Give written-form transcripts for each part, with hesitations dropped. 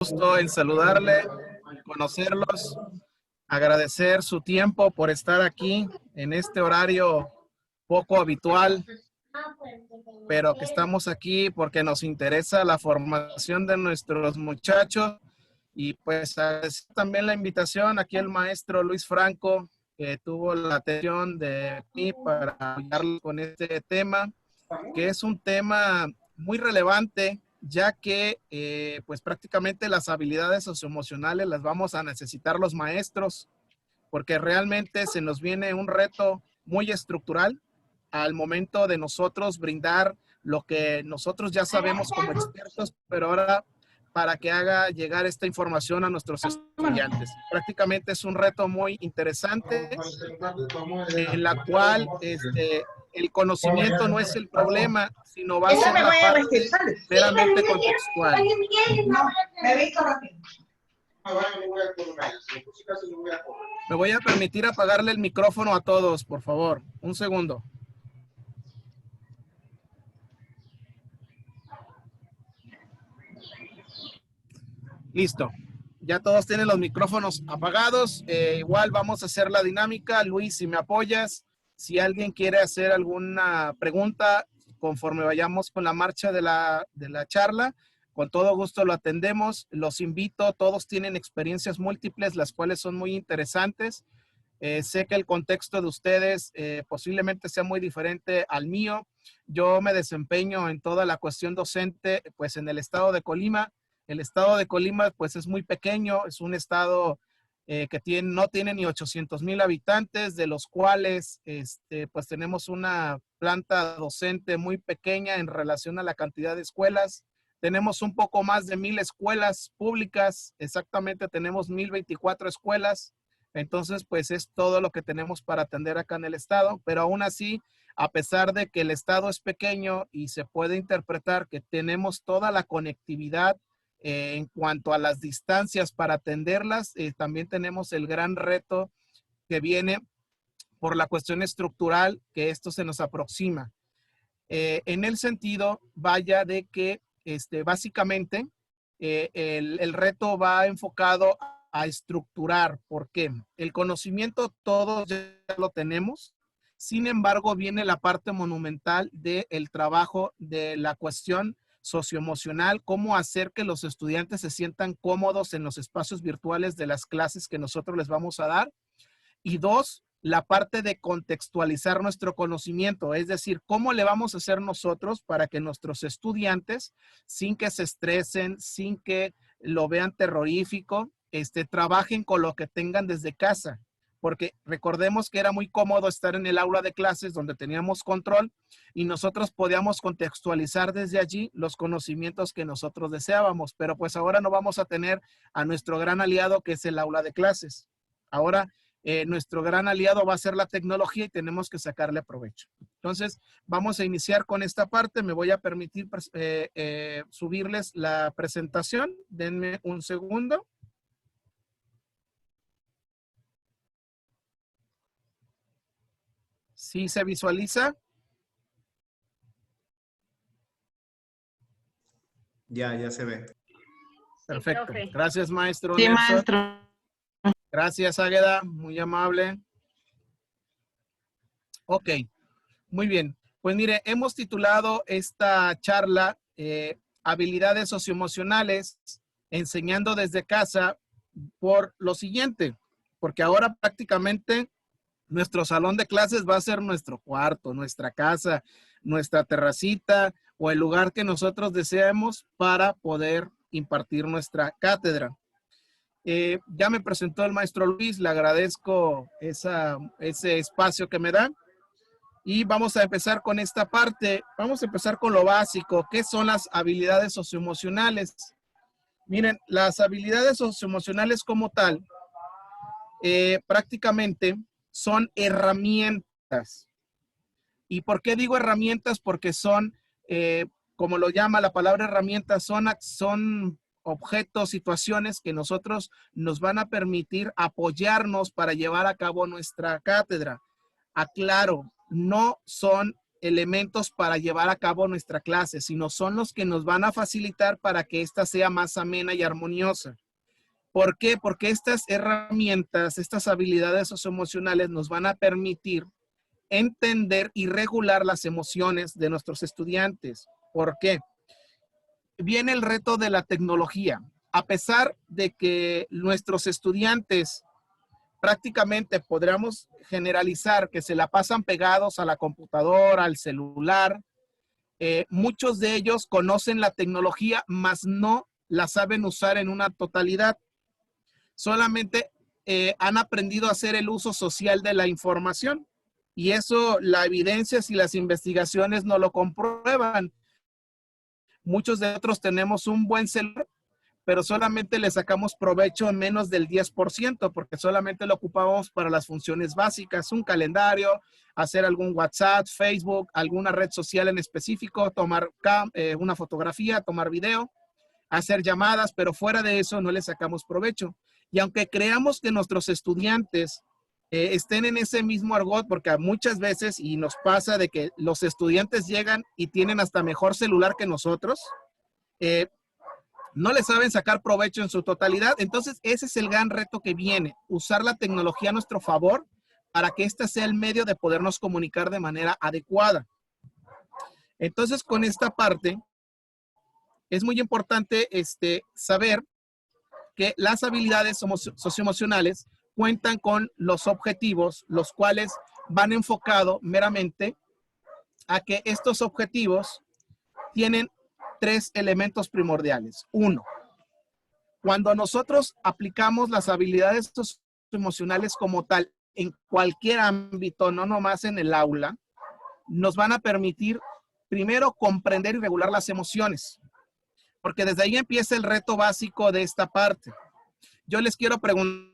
Gusto en saludarle, conocerlos, agradecer su tiempo por estar aquí en este horario poco habitual, pero que estamos aquí porque nos interesa la formación de nuestros muchachos y pues agradecer también la invitación aquí el maestro Luis Franco, que tuvo la atención de mí para apoyarlo con este tema, que es un tema muy relevante, ya que pues prácticamente las habilidades socioemocionales las vamos a necesitar los maestros, porque realmente se nos viene un reto muy estructural al momento de nosotros brindar lo que nosotros ya sabemos como expertos, pero ahora para que haga llegar esta información a nuestros estudiantes. Prácticamente es un reto muy interesante en la cual el conocimiento no es el problema, sino va a ser la parte meramente contextual. Me voy a permitir apagarle el micrófono a todos, por favor. Un segundo. Listo. Ya todos tienen los micrófonos apagados. Igual vamos a hacer la dinámica. Luis, si me apoyas, si alguien quiere hacer alguna pregunta conforme vayamos con la marcha de la charla, con todo gusto lo atendemos. Los invito, todos tienen experiencias múltiples, las cuales son muy interesantes. Sé que el contexto de ustedes posiblemente sea muy diferente al mío. Yo me desempeño en toda la cuestión docente, pues en el estado de Colima. El estado de Colima, pues es muy pequeño, es un estado que no tiene ni 800,000 habitantes, de los cuales pues tenemos una planta docente muy pequeña en relación a la cantidad de escuelas. Tenemos un poco más de 1,000 escuelas públicas, exactamente tenemos 1,024 escuelas. Entonces, pues es todo lo que tenemos para atender acá en el estado, pero aún así, a pesar de que el estado es pequeño y se puede interpretar que tenemos toda la conectividad en cuanto a las distancias para atenderlas, también tenemos el gran reto que viene por la cuestión estructural que esto se nos aproxima. En el sentido, vaya de que básicamente el reto va enfocado a estructurar. ¿Por qué? El conocimiento todos ya lo tenemos. Sin embargo, viene la parte monumental del trabajo de la cuestión socioemocional, cómo hacer que los estudiantes se sientan cómodos en los espacios virtuales de las clases que nosotros les vamos a dar. Y dos, la parte de contextualizar nuestro conocimiento, es decir, cómo le vamos a hacer nosotros para que nuestros estudiantes, sin que se estresen, sin que lo vean terrorífico, trabajen con lo que tengan desde casa. Porque recordemos que era muy cómodo estar en el aula de clases donde teníamos control y nosotros podíamos contextualizar desde allí los conocimientos que nosotros deseábamos, pero pues ahora no vamos a tener a nuestro gran aliado que es el aula de clases. Ahora nuestro gran aliado va a ser la tecnología y tenemos que sacarle provecho. Entonces, vamos a iniciar con esta parte. Me voy a permitir subirles la presentación. Denme un segundo. ¿Sí se visualiza? Ya se ve. Perfecto. Gracias, maestro Sí, Nelson. maestro. Gracias, Águeda. Muy amable. Ok, muy bien. Pues mire, hemos titulado esta charla Habilidades socioemocionales, enseñando desde casa, por lo siguiente, porque ahora prácticamente nuestro salón de clases va a ser nuestro cuarto, nuestra casa, nuestra terracita o el lugar que nosotros deseemos para poder impartir nuestra cátedra. Ya me presentó el maestro Luis, le agradezco ese espacio que me da. Y vamos a empezar con esta parte. Vamos a empezar con lo básico. ¿Qué son las habilidades socioemocionales? Miren, las habilidades socioemocionales como tal, prácticamente son herramientas. ¿Y por qué digo herramientas? Porque son, como lo llama la palabra herramientas, son objetos, situaciones que nosotros nos van a permitir apoyarnos para llevar a cabo nuestra cátedra. Aclaro, no son elementos para llevar a cabo nuestra clase, sino son los que nos van a facilitar para que ésta sea más amena y armoniosa. ¿Por qué? Porque estas herramientas, estas habilidades socioemocionales nos van a permitir entender y regular las emociones de nuestros estudiantes. ¿Por qué? Viene el reto de la tecnología. A pesar de que nuestros estudiantes prácticamente podríamos generalizar que se la pasan pegados a la computadora, al celular, muchos de ellos conocen la tecnología, mas no la saben usar en una totalidad. Solamente han aprendido a hacer el uso social de la información. Y eso, la evidencia y las investigaciones no lo comprueban. Muchos de nosotros tenemos un buen celular, pero solamente le sacamos provecho en menos del 10%, porque solamente lo ocupamos para las funciones básicas, un calendario, hacer algún WhatsApp, Facebook, alguna red social en específico, tomar una fotografía, tomar video, hacer llamadas, pero fuera de eso no le sacamos provecho. Y aunque creamos que nuestros estudiantes estén en ese mismo argot, porque muchas veces, y nos pasa de que los estudiantes llegan y tienen hasta mejor celular que nosotros, no le saben sacar provecho en su totalidad. Entonces, ese es el gran reto que viene, usar la tecnología a nuestro favor para que este sea el medio de podernos comunicar de manera adecuada. Entonces, con esta parte, es muy importante saber que las habilidades socioemocionales cuentan con los objetivos, los cuales van enfocados meramente a que estos objetivos tienen 3 elementos primordiales. 1, cuando nosotros aplicamos las habilidades socioemocionales como tal en cualquier ámbito, no nomás en el aula, nos van a permitir primero comprender y regular las emociones, porque desde ahí empieza el reto básico de esta parte. Yo les quiero preguntar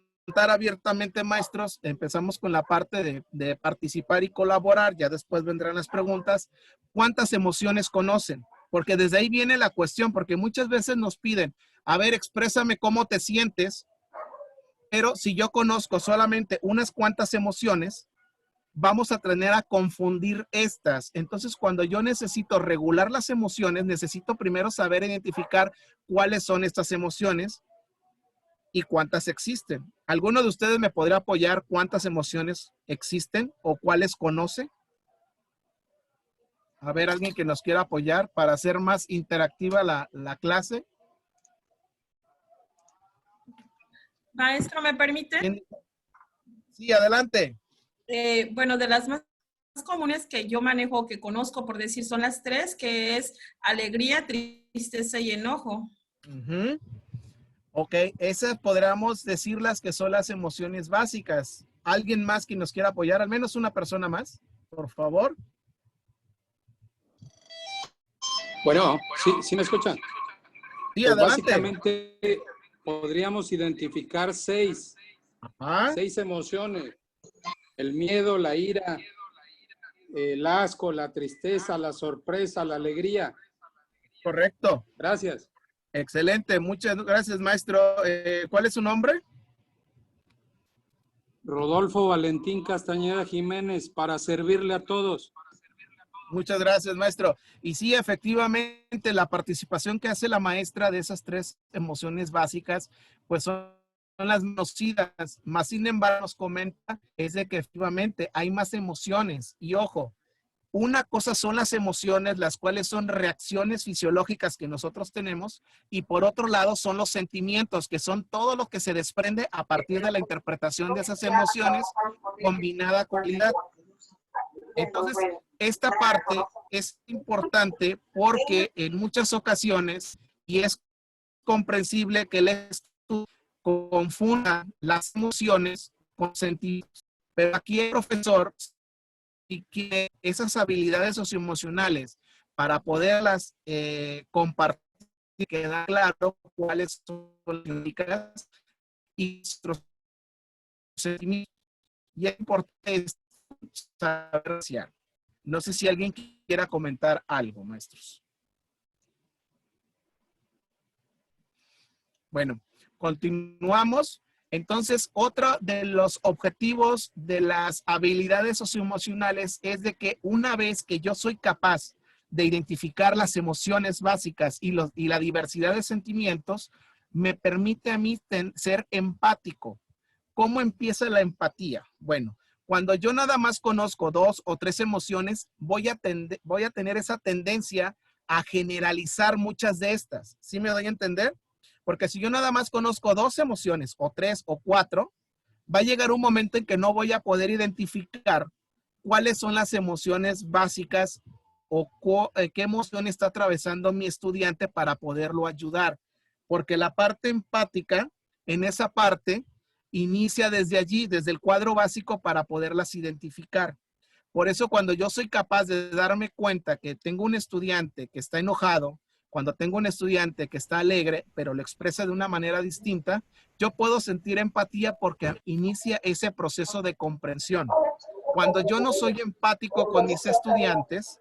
abiertamente, maestros, empezamos con la parte de participar y colaborar, ya después vendrán las preguntas. ¿Cuántas emociones conocen? Porque desde ahí viene la cuestión, porque muchas veces nos piden, a ver, exprésame cómo te sientes, pero si yo conozco solamente unas cuantas emociones, vamos a tener a confundir estas. Entonces, cuando yo necesito regular las emociones, necesito primero saber identificar cuáles son estas emociones y cuántas existen. ¿Alguno de ustedes me podría apoyar cuántas emociones existen o cuáles conoce? A ver, alguien que nos quiera apoyar para hacer más interactiva la clase. Maestro, ¿me permite? Sí, adelante. Bueno, de las más comunes que yo manejo, que conozco, por decir, son las 3, que es alegría, tristeza y enojo. Ok, esas podríamos decirlas que son las emociones básicas. ¿Alguien más que nos quiera apoyar? Al menos una persona más, por favor. Bueno, sí me escuchan. Sí, pues adelante. Básicamente podríamos identificar 6 emociones. El miedo, la ira, el asco, la tristeza, la sorpresa, la alegría. Correcto. Gracias. Excelente, muchas gracias, maestro. ¿Cuál es su nombre? Rodolfo Valentín Castañeda Jiménez, para servirle a todos. Muchas gracias, maestro. Y sí, efectivamente, la participación que hace la maestra de esas 3 emociones básicas, pues son las conocidas. Más sin embargo, nos comenta es de que efectivamente hay más emociones. Y ojo, una cosa son las emociones, las cuales son reacciones fisiológicas que nosotros tenemos, y por otro lado son los sentimientos, que son todo lo que se desprende a partir de la interpretación de esas emociones combinada con realidad. Entonces, esta parte es importante porque en muchas ocasiones, y es comprensible que el estudio confunda las emociones con sentimientos, pero aquí el profesor y que esas habilidades socioemocionales para poderlas compartir, queda claro cuáles son las indicas y nuestros sentimientos. Y es importante saber apreciar. No sé si alguien quiera comentar algo, maestros. Bueno, continuamos. Entonces, otro de los objetivos de las habilidades socioemocionales es de que una vez que yo soy capaz de identificar las emociones básicas y la diversidad de sentimientos, me permite a mí ser empático. ¿Cómo empieza la empatía? Bueno, cuando yo nada más conozco 2 o 3 emociones, voy a tener esa tendencia a generalizar muchas de estas. ¿Sí me doy a entender? Porque si yo nada más conozco 2 emociones o 3 o 4, va a llegar un momento en que no voy a poder identificar cuáles son las emociones básicas o qué emoción está atravesando mi estudiante para poderlo ayudar. Porque la parte empática, en esa parte, inicia desde allí, desde el cuadro básico para poderlas identificar. Por eso cuando yo soy capaz de darme cuenta que tengo un estudiante que está enojado, cuando tengo un estudiante que está alegre, pero lo expresa de una manera distinta, yo puedo sentir empatía porque inicia ese proceso de comprensión. Cuando yo no soy empático con mis estudiantes,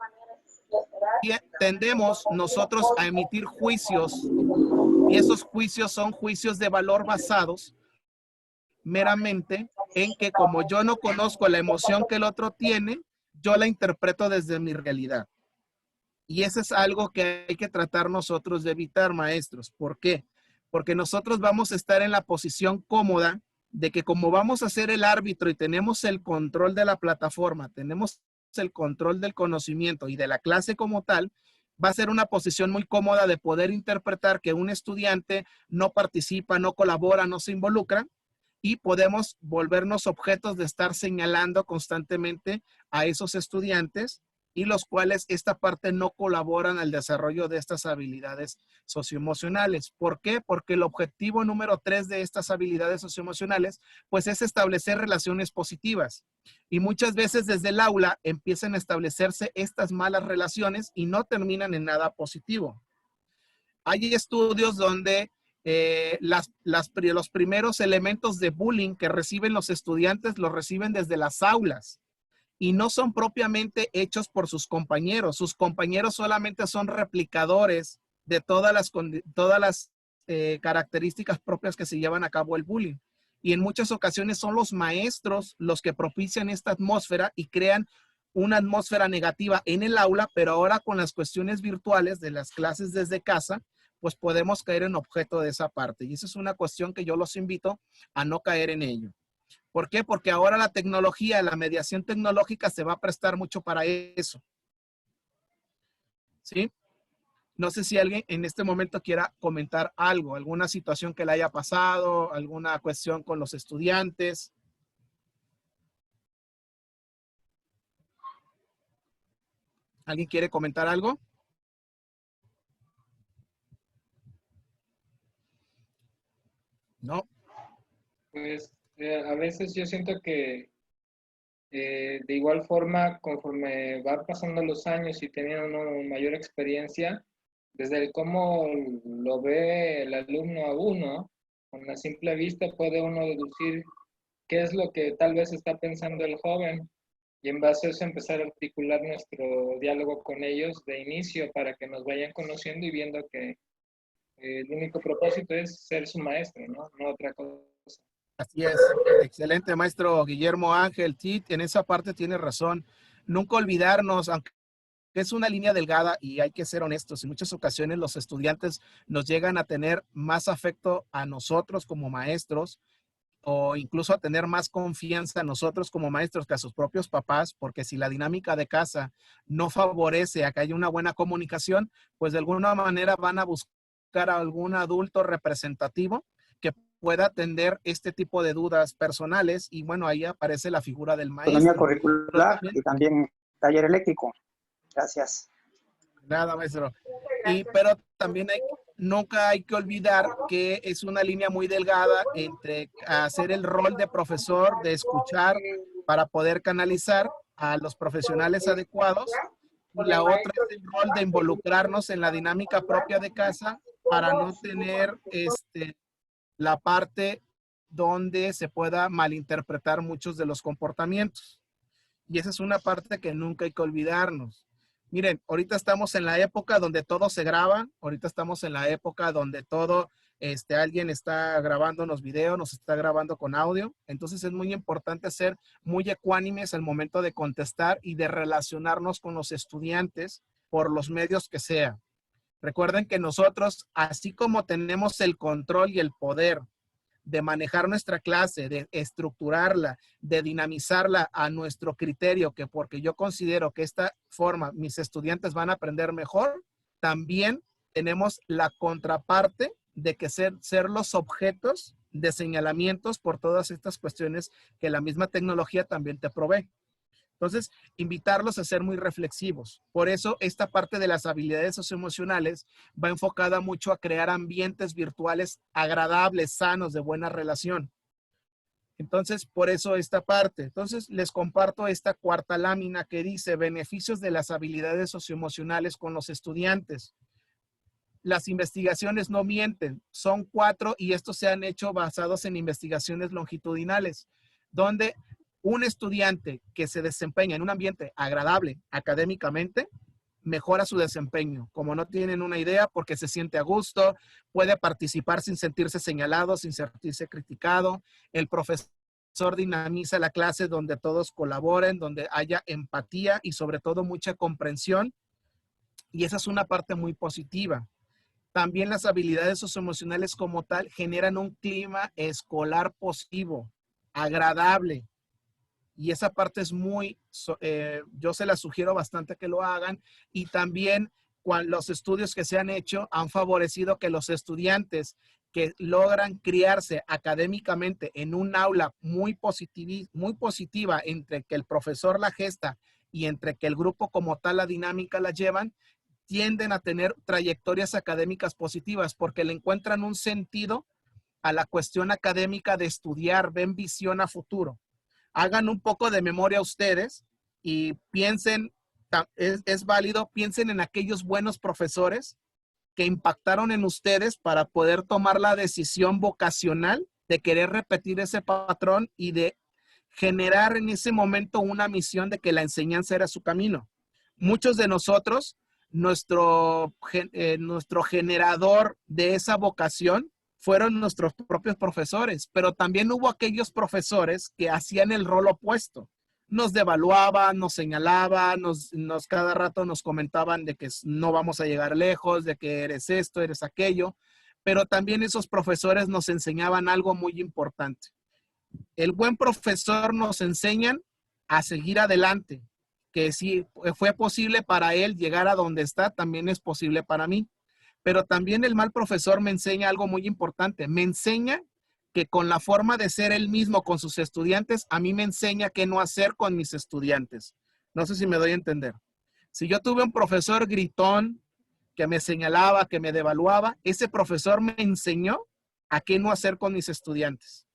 tendemos nosotros a emitir juicios y esos juicios son juicios de valor basados meramente en que como yo no conozco la emoción que el otro tiene, yo la interpreto desde mi realidad. Y eso es algo que hay que tratar nosotros de evitar, maestros. ¿Por qué? Porque nosotros vamos a estar en la posición cómoda de que como vamos a ser el árbitro y tenemos el control de la plataforma, tenemos el control del conocimiento y de la clase como tal, va a ser una posición muy cómoda de poder interpretar que un estudiante no participa, no colabora, no se involucra, y podemos volvernos objetos de estar señalando constantemente a esos estudiantes y los cuales esta parte no colaboran al desarrollo de estas habilidades socioemocionales. ¿Por qué? Porque el objetivo número 3 de estas habilidades socioemocionales, pues es establecer relaciones positivas. Y muchas veces desde el aula empiezan a establecerse estas malas relaciones y no terminan en nada positivo. Hay estudios donde los primeros elementos de bullying que reciben los estudiantes los reciben desde las aulas y no son propiamente hechos por sus compañeros. Sus compañeros solamente son replicadores de todas las características propias que se llevan a cabo el bullying. Y en muchas ocasiones son los maestros los que propician esta atmósfera y crean una atmósfera negativa en el aula, pero ahora con las cuestiones virtuales de las clases desde casa, pues podemos caer en objeto de esa parte. Y esa es una cuestión que yo los invito a no caer en ello. ¿Por qué? Porque ahora la tecnología, la mediación tecnológica se va a prestar mucho para eso. ¿Sí? No sé si alguien en este momento quiera comentar algo, alguna situación que le haya pasado, alguna cuestión con los estudiantes. ¿Alguien quiere comentar algo? No. Pues a veces yo siento que de igual forma, conforme va pasando los años y teniendo una mayor experiencia, desde el cómo lo ve el alumno a uno, con la simple vista puede uno deducir qué es lo que tal vez está pensando el joven y en base a eso empezar a articular nuestro diálogo con ellos de inicio para que nos vayan conociendo y viendo que el único propósito es ser su maestro, ¿no? No otra cosa. Así es. Excelente, maestro Guillermo Ángel. Sí, en esa parte tiene razón. Nunca olvidarnos, aunque es una línea delgada y hay que ser honestos, en muchas ocasiones los estudiantes nos llegan a tener más afecto a nosotros como maestros o incluso a tener más confianza a nosotros como maestros que a sus propios papás, porque si la dinámica de casa no favorece a que haya una buena comunicación, pues de alguna manera van a buscar a algún adulto representativo que pueda atender este tipo de dudas personales y bueno, ahí aparece la figura del Autonomía maestro. curricular y también taller eléctrico. Gracias. Nada, maestro. Pero también nunca hay que olvidar que es una línea muy delgada entre hacer el rol de profesor, de escuchar para poder canalizar a los profesionales adecuados y la otra es el rol de involucrarnos en la dinámica propia de casa para no tener la parte donde se pueda malinterpretar muchos de los comportamientos. Y esa es una parte que nunca hay que olvidarnos. Miren, ahorita estamos en la época donde todo se graba, ahorita estamos en la época donde todo alguien está grabándonos video, nos está grabando con audio. Entonces es muy importante ser muy ecuánimes al momento de contestar y de relacionarnos con los estudiantes por los medios que sea. Recuerden que nosotros, así como tenemos el control y el poder de manejar nuestra clase, de estructurarla, de dinamizarla a nuestro criterio, que porque yo considero que esta forma mis estudiantes van a aprender mejor, también tenemos la contraparte de que ser los objetos de señalamientos por todas estas cuestiones que la misma tecnología también te provee. Entonces, invitarlos a ser muy reflexivos. Por eso, esta parte de las habilidades socioemocionales va enfocada mucho a crear ambientes virtuales agradables, sanos, de buena relación. Entonces, por eso esta parte. Entonces, les comparto esta cuarta lámina que dice beneficios de las habilidades socioemocionales con los estudiantes. Las investigaciones no mienten. Son 4 y estos se han hecho basados en investigaciones longitudinales, donde un estudiante que se desempeña en un ambiente agradable académicamente mejora su desempeño. Como no tienen una idea, porque se siente a gusto, puede participar sin sentirse señalado, sin sentirse criticado. El profesor dinamiza la clase donde todos colaboren, donde haya empatía y sobre todo mucha comprensión. Y esa es una parte muy positiva. También las habilidades socioemocionales como tal generan un clima escolar positivo, agradable. Y esa parte es muy, yo se la sugiero bastante que lo hagan. Y también los estudios que se han hecho han favorecido que los estudiantes que logran criarse académicamente en un aula muy positiva entre que el profesor la gesta y entre que el grupo como tal la dinámica la llevan, tienden a tener trayectorias académicas positivas porque le encuentran un sentido a la cuestión académica de estudiar, ven visión a futuro. Hagan un poco de memoria ustedes y piensen, es válido, piensen en aquellos buenos profesores que impactaron en ustedes para poder tomar la decisión vocacional de querer repetir ese patrón y de generar en ese momento una misión de que la enseñanza era su camino. Muchos de nosotros, nuestro generador de esa vocación fueron nuestros propios profesores, pero también hubo aquellos profesores que hacían el rol opuesto. Nos devaluaban, nos señalaban, cada rato nos comentaban de que no vamos a llegar lejos, de que eres esto, eres aquello, pero también esos profesores nos enseñaban algo muy importante. El buen profesor nos enseñan a seguir adelante, que si fue posible para él llegar a donde está, también es posible para mí. Pero también el mal profesor me enseña algo muy importante. Me enseña que con la forma de ser él mismo con sus estudiantes, a mí me enseña qué no hacer con mis estudiantes. No sé si me doy a entender. Si yo tuve un profesor gritón que me señalaba, que me devaluaba, ese profesor me enseñó a qué no hacer con mis estudiantes.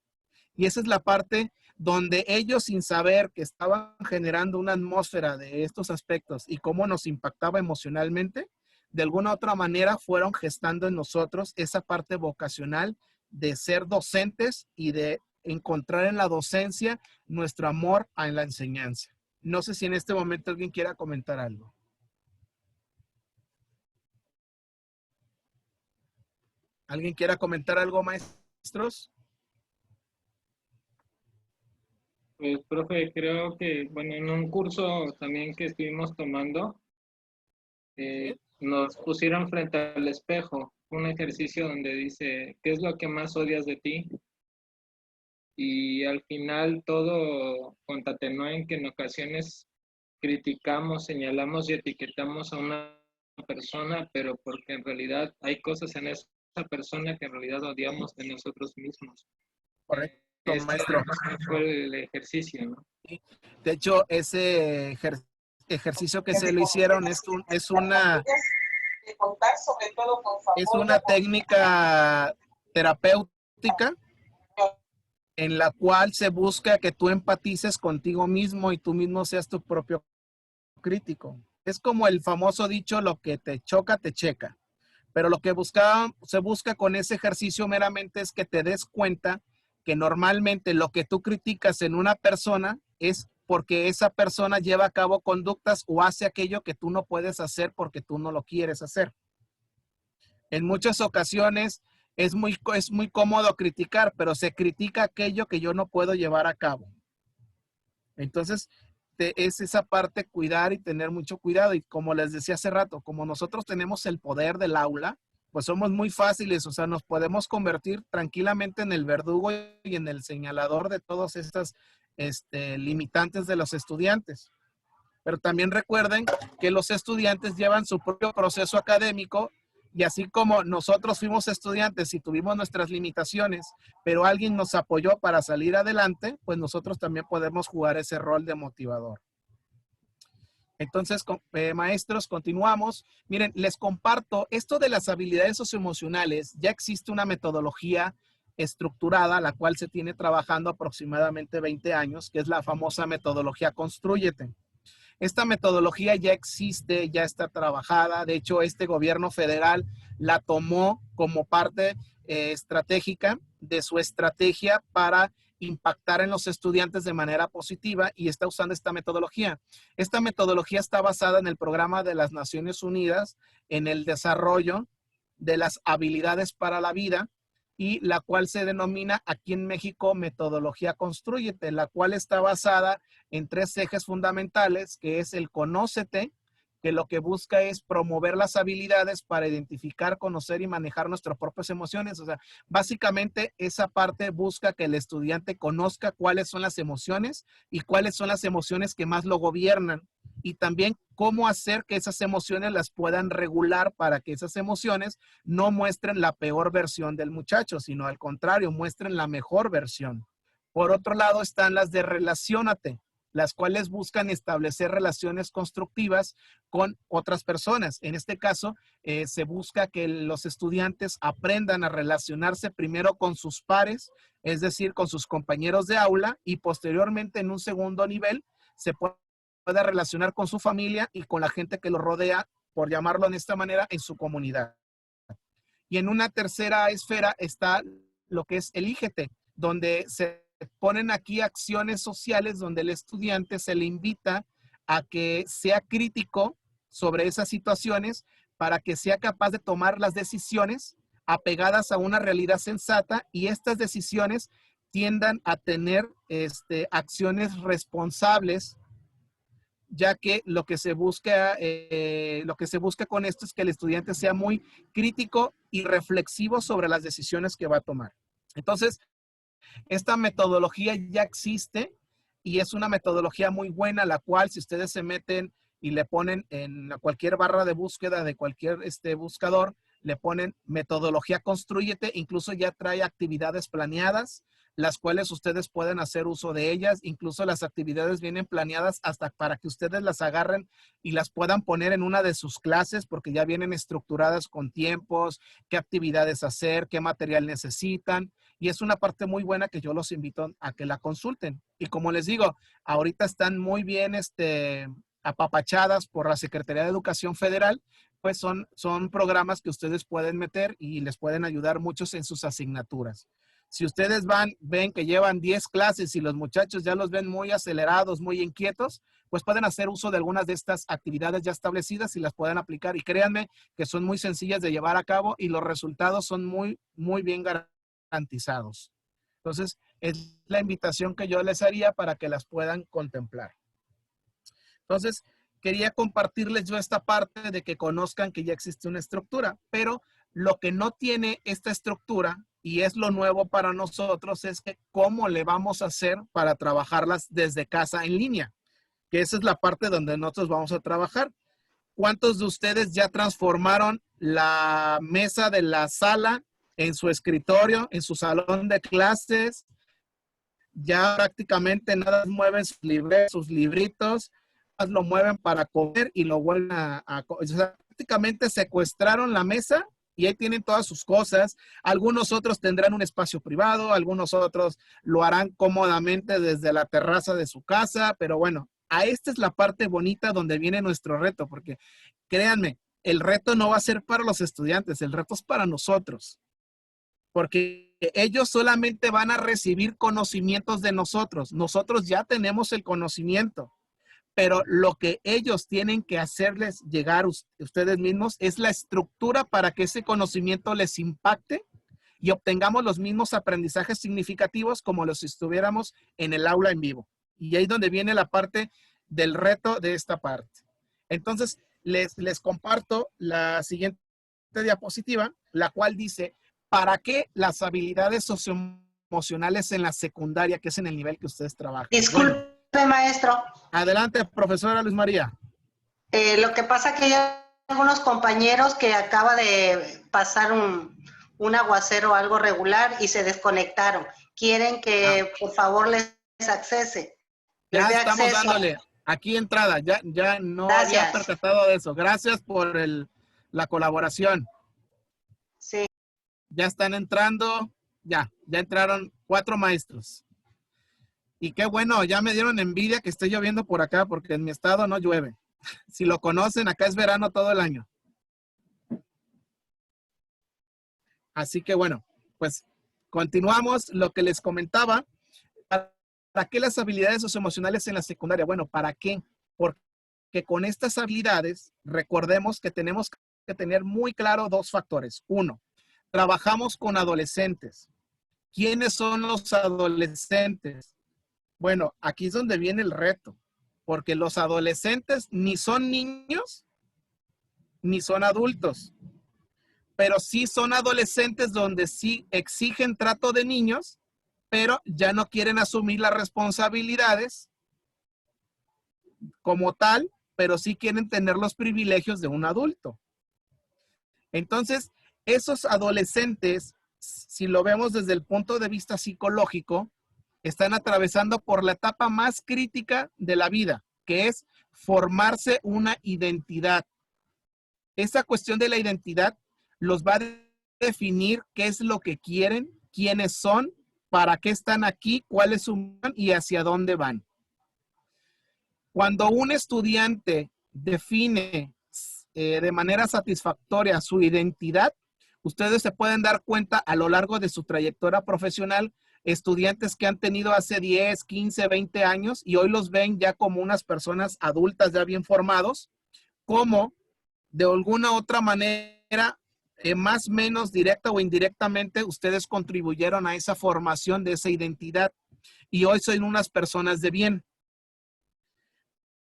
Y esa es la parte donde ellos, sin saber que estaban generando una atmósfera de estos aspectos y cómo nos impactaba emocionalmente, de alguna u otra manera fueron gestando en nosotros esa parte vocacional de ser docentes y de encontrar en la docencia nuestro amor a la enseñanza. No sé si en este momento alguien quiera comentar algo. ¿Alguien quiera comentar algo, maestros? Pues, profe, creo que, bueno, en un curso también que estuvimos tomando, nos pusieron frente al espejo un ejercicio donde dice, ¿qué es lo que más odias de ti? Y al final todo concatenó en que en ocasiones criticamos, señalamos y etiquetamos a una persona, pero porque en realidad hay cosas en esa persona que en realidad odiamos de nosotros mismos. Correcto, maestro. Fue el ejercicio, ¿no? De hecho, ese ejercicio que se lo hicieron es una técnica terapéutica en la cual se busca que tú empatices contigo mismo y tú mismo seas tu propio crítico. Es como el famoso dicho, lo que te choca, te checa. Pero lo que se busca con ese ejercicio meramente es que te des cuenta que normalmente lo que tú criticas en una persona es porque esa persona lleva a cabo conductas o hace aquello que tú no puedes hacer porque tú no lo quieres hacer. En muchas ocasiones es muy cómodo criticar, pero se critica aquello que yo no puedo llevar a cabo. Entonces, es esa parte cuidar y tener mucho cuidado. Y como les decía hace rato, como nosotros tenemos el poder del aula, pues somos muy fáciles, o sea, nos podemos convertir tranquilamente en el verdugo y en el señalador de todas estas limitantes de los estudiantes. Pero también recuerden que los estudiantes llevan su propio proceso académico y así como nosotros fuimos estudiantes y tuvimos nuestras limitaciones, pero alguien nos apoyó para salir adelante, pues nosotros también podemos jugar ese rol de motivador. Entonces, maestros, continuamos. Miren, les comparto esto de las habilidades socioemocionales. Ya existe una metodología estructurada, la cual se tiene trabajando aproximadamente 20 años, que es la famosa metodología Constrúyete. Esta metodología ya existe, ya está trabajada. De hecho, este gobierno federal la tomó como parte estratégica de su estrategia para impactar en los estudiantes de manera positiva y está usando esta metodología. Esta metodología está basada en el programa de las Naciones Unidas en el desarrollo de las habilidades para la vida y la cual se denomina aquí en México metodología Constrúyete, la cual está basada en 3 ejes fundamentales, que es el conócete, que lo que busca es promover las habilidades para identificar, conocer y manejar nuestras propias emociones. O sea, básicamente esa parte busca que el estudiante conozca cuáles son las emociones y cuáles son las emociones que más lo gobiernan. Y también cómo hacer que esas emociones las puedan regular para que esas emociones no muestren la peor versión del muchacho, sino al contrario, muestren la mejor versión. Por otro lado están las de relaciónate, las cuales buscan establecer relaciones constructivas con otras personas. En este caso, se busca que los estudiantes aprendan a relacionarse primero con sus pares, es decir, con sus compañeros de aula, y posteriormente en un segundo nivel se puede relacionar con su familia y con la gente que lo rodea, por llamarlo de esta manera, en su comunidad. Y en una tercera esfera está lo que es elígete, donde se ponen aquí acciones sociales donde el estudiante se le invita a que sea crítico sobre esas situaciones para que sea capaz de tomar las decisiones apegadas a una realidad sensata y estas decisiones tiendan a tener acciones responsables, ya que lo que se busca con esto es que el estudiante sea muy crítico y reflexivo sobre las decisiones que va a tomar. Entonces, esta metodología ya existe y es una metodología muy buena, la cual si ustedes se meten y le ponen en cualquier barra de búsqueda de cualquier buscador, le ponen metodología Constrúyete, incluso ya trae actividades planeadas, las cuales ustedes pueden hacer uso de ellas. Incluso las actividades vienen planeadas hasta para que ustedes las agarren y las puedan poner en una de sus clases, porque ya vienen estructuradas con tiempos, qué actividades hacer, qué material necesitan. Y es una parte muy buena que yo los invito a que la consulten. Y como les digo, ahorita están muy bien apapachadas por la Secretaría de Educación Federal, pues son programas que ustedes pueden meter y les pueden ayudar muchos en sus asignaturas. Si ustedes ven que llevan 10 clases y los muchachos ya los ven muy acelerados, muy inquietos, pues pueden hacer uso de algunas de estas actividades ya establecidas y las pueden aplicar. Y créanme que son muy sencillas de llevar a cabo y los resultados son muy, muy bien garantizados. Entonces, es la invitación que yo les haría para que las puedan contemplar. Entonces, quería compartirles yo esta parte de que conozcan que ya existe una estructura, pero lo que no tiene esta estructura y es lo nuevo para nosotros es que cómo le vamos a hacer para trabajarlas desde casa en línea, que esa es la parte donde nosotros vamos a trabajar. ¿Cuántos de ustedes ya transformaron la mesa de la sala en su escritorio, en su salón de clases? Ya prácticamente nada mueven sus libritos, lo mueven para comer y lo vuelven o sea, prácticamente secuestraron la mesa y ahí tienen todas sus cosas. Algunos otros tendrán un espacio privado, algunos otros lo harán cómodamente desde la terraza de su casa, pero bueno, esta es la parte bonita donde viene nuestro reto, porque créanme, el reto no va a ser para los estudiantes, el reto es para nosotros, porque ellos solamente van a recibir conocimientos de nosotros. Nosotros ya tenemos el conocimiento. Pero lo que ellos tienen que hacerles llegar ustedes mismos es la estructura para que ese conocimiento les impacte y obtengamos los mismos aprendizajes significativos como los si estuviéramos en el aula en vivo. Y ahí es donde viene la parte del reto de esta parte. Entonces, les comparto la siguiente diapositiva, la cual dice, ¿para qué las habilidades socioemocionales en la secundaria, que es en el nivel que ustedes trabajan? Disculpe, Bueno, maestro. adelante, profesora Luz María. Lo que pasa que hay algunos compañeros que acaba de pasar un aguacero o algo regular y se desconectaron. Quieren que por favor les accese. Ya Les dé estamos acceso. dándole aquí entrada, ya no Gracias. había percatado de eso. Gracias por la colaboración. Sí. Ya están entrando, ya entraron 4 maestros. Y qué bueno, ya me dieron envidia que esté lloviendo por acá, porque en mi estado no llueve. Si lo conocen, acá es verano todo el año. Así que bueno, pues continuamos lo que les comentaba. ¿Para qué las habilidades socioemocionales en la secundaria? Bueno, ¿para qué? Porque con estas habilidades, recordemos que tenemos que tener muy claro 2 factores. 1, trabajamos con adolescentes. ¿Quiénes son los adolescentes? Bueno, aquí es donde viene el reto, porque los adolescentes ni son niños, ni son adultos, pero sí son adolescentes donde sí exigen trato de niños, pero ya no quieren asumir las responsabilidades como tal, pero sí quieren tener los privilegios de un adulto. Entonces, esos adolescentes, si lo vemos desde el punto de vista psicológico, están atravesando por la etapa más crítica de la vida, que es formarse una identidad. Esa cuestión de la identidad los va a definir qué es lo que quieren, quiénes son, para qué están aquí, cuál es su plan y hacia dónde van. Cuando un estudiante define de manera satisfactoria su identidad, ustedes se pueden dar cuenta a lo largo de su trayectoria profesional, estudiantes que han tenido hace 10, 15, 20 años y hoy los ven ya como unas personas adultas ya bien formados, como de alguna otra manera, más o menos directa o indirectamente, ustedes contribuyeron a esa formación de esa identidad y hoy son unas personas de bien.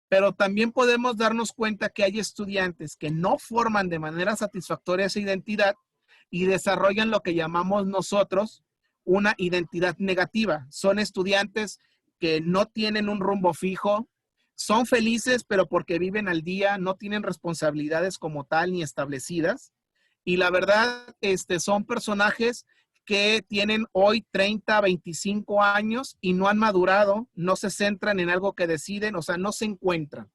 Pero también podemos darnos cuenta que hay estudiantes que no forman de manera satisfactoria esa identidad y desarrollan lo que llamamos nosotros una identidad negativa. Son estudiantes que no tienen un rumbo fijo, son felices, pero porque viven al día, no tienen responsabilidades como tal ni establecidas. Y la verdad, son personajes que tienen hoy 30, 25 años y no han madurado, no se centran en algo que deciden, o sea, no se encuentran.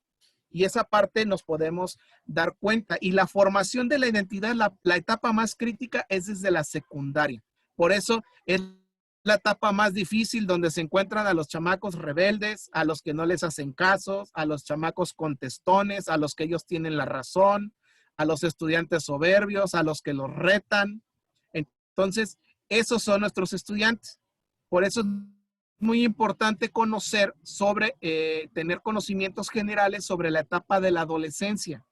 Y esa parte nos podemos dar cuenta. Y la formación de la identidad, la etapa más crítica es desde la secundaria. Por eso es la etapa más difícil donde se encuentran a los chamacos rebeldes, a los que no les hacen casos, a los chamacos contestones, a los que ellos tienen la razón, a los estudiantes soberbios, a los que los retan. Entonces, esos son nuestros estudiantes. Por eso es muy importante conocer sobre, tener conocimientos generales sobre la etapa de la adolescencia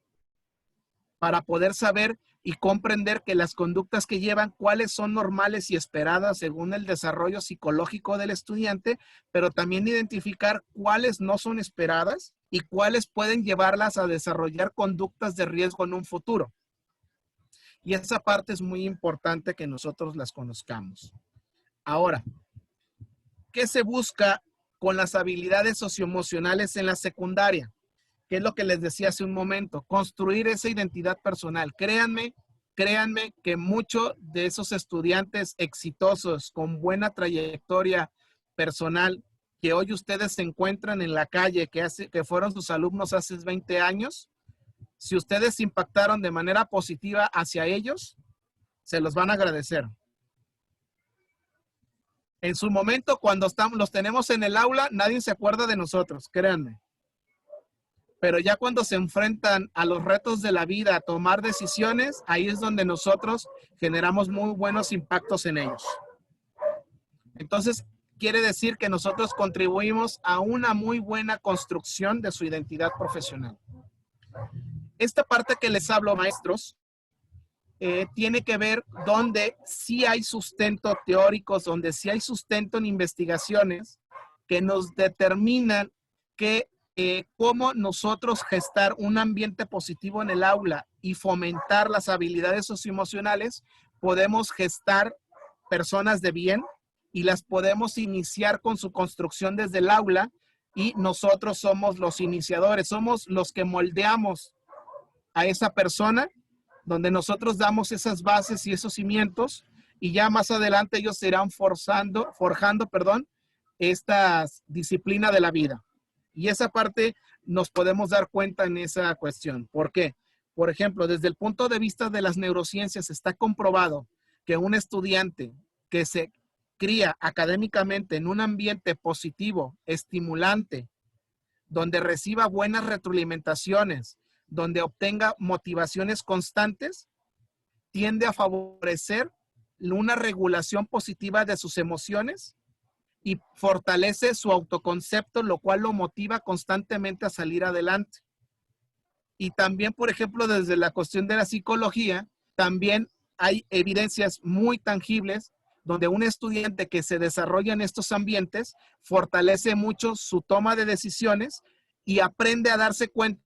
para poder saber y comprender que las conductas que llevan, cuáles son normales y esperadas según el desarrollo psicológico del estudiante, pero también identificar cuáles no son esperadas y cuáles pueden llevarlas a desarrollar conductas de riesgo en un futuro. Y esa parte es muy importante que nosotros las conozcamos. Ahora, ¿qué se busca con las habilidades socioemocionales en la secundaria? ¿Qué es lo que les decía hace un momento? Construir esa identidad personal. Créanme que muchos de esos estudiantes exitosos con buena trayectoria personal que hoy ustedes se encuentran en la calle, que fueron sus alumnos hace 20 años, si ustedes impactaron de manera positiva hacia ellos, se los van a agradecer. En su momento, cuando los tenemos en el aula, nadie se acuerda de nosotros, créanme. Pero ya cuando se enfrentan a los retos de la vida, a tomar decisiones, ahí es donde nosotros generamos muy buenos impactos en ellos. Entonces, quiere decir que nosotros contribuimos a una muy buena construcción de su identidad profesional. Esta parte que les hablo, maestros, tiene que ver donde sí hay sustento teóricos, donde sí hay sustento en investigaciones que nos determinan que cómo nosotros gestar un ambiente positivo en el aula y fomentar las habilidades socioemocionales, podemos gestar personas de bien y las podemos iniciar con su construcción desde el aula, y nosotros somos los iniciadores, somos los que moldeamos a esa persona, donde nosotros damos esas bases y esos cimientos, y ya más adelante ellos se irán forjando, esta disciplina de la vida. Y esa parte nos podemos dar cuenta en esa cuestión. ¿Por qué? Por ejemplo, desde el punto de vista de las neurociencias está comprobado que un estudiante que se cría académicamente en un ambiente positivo, estimulante, donde reciba buenas retroalimentaciones, donde obtenga motivaciones constantes, tiende a favorecer una regulación positiva de sus emociones y fortalece su autoconcepto, lo cual lo motiva constantemente a salir adelante. Y también, por ejemplo, desde la cuestión de la psicología, también hay evidencias muy tangibles donde un estudiante que se desarrolla en estos ambientes fortalece mucho su toma de decisiones y aprende a darse cuenta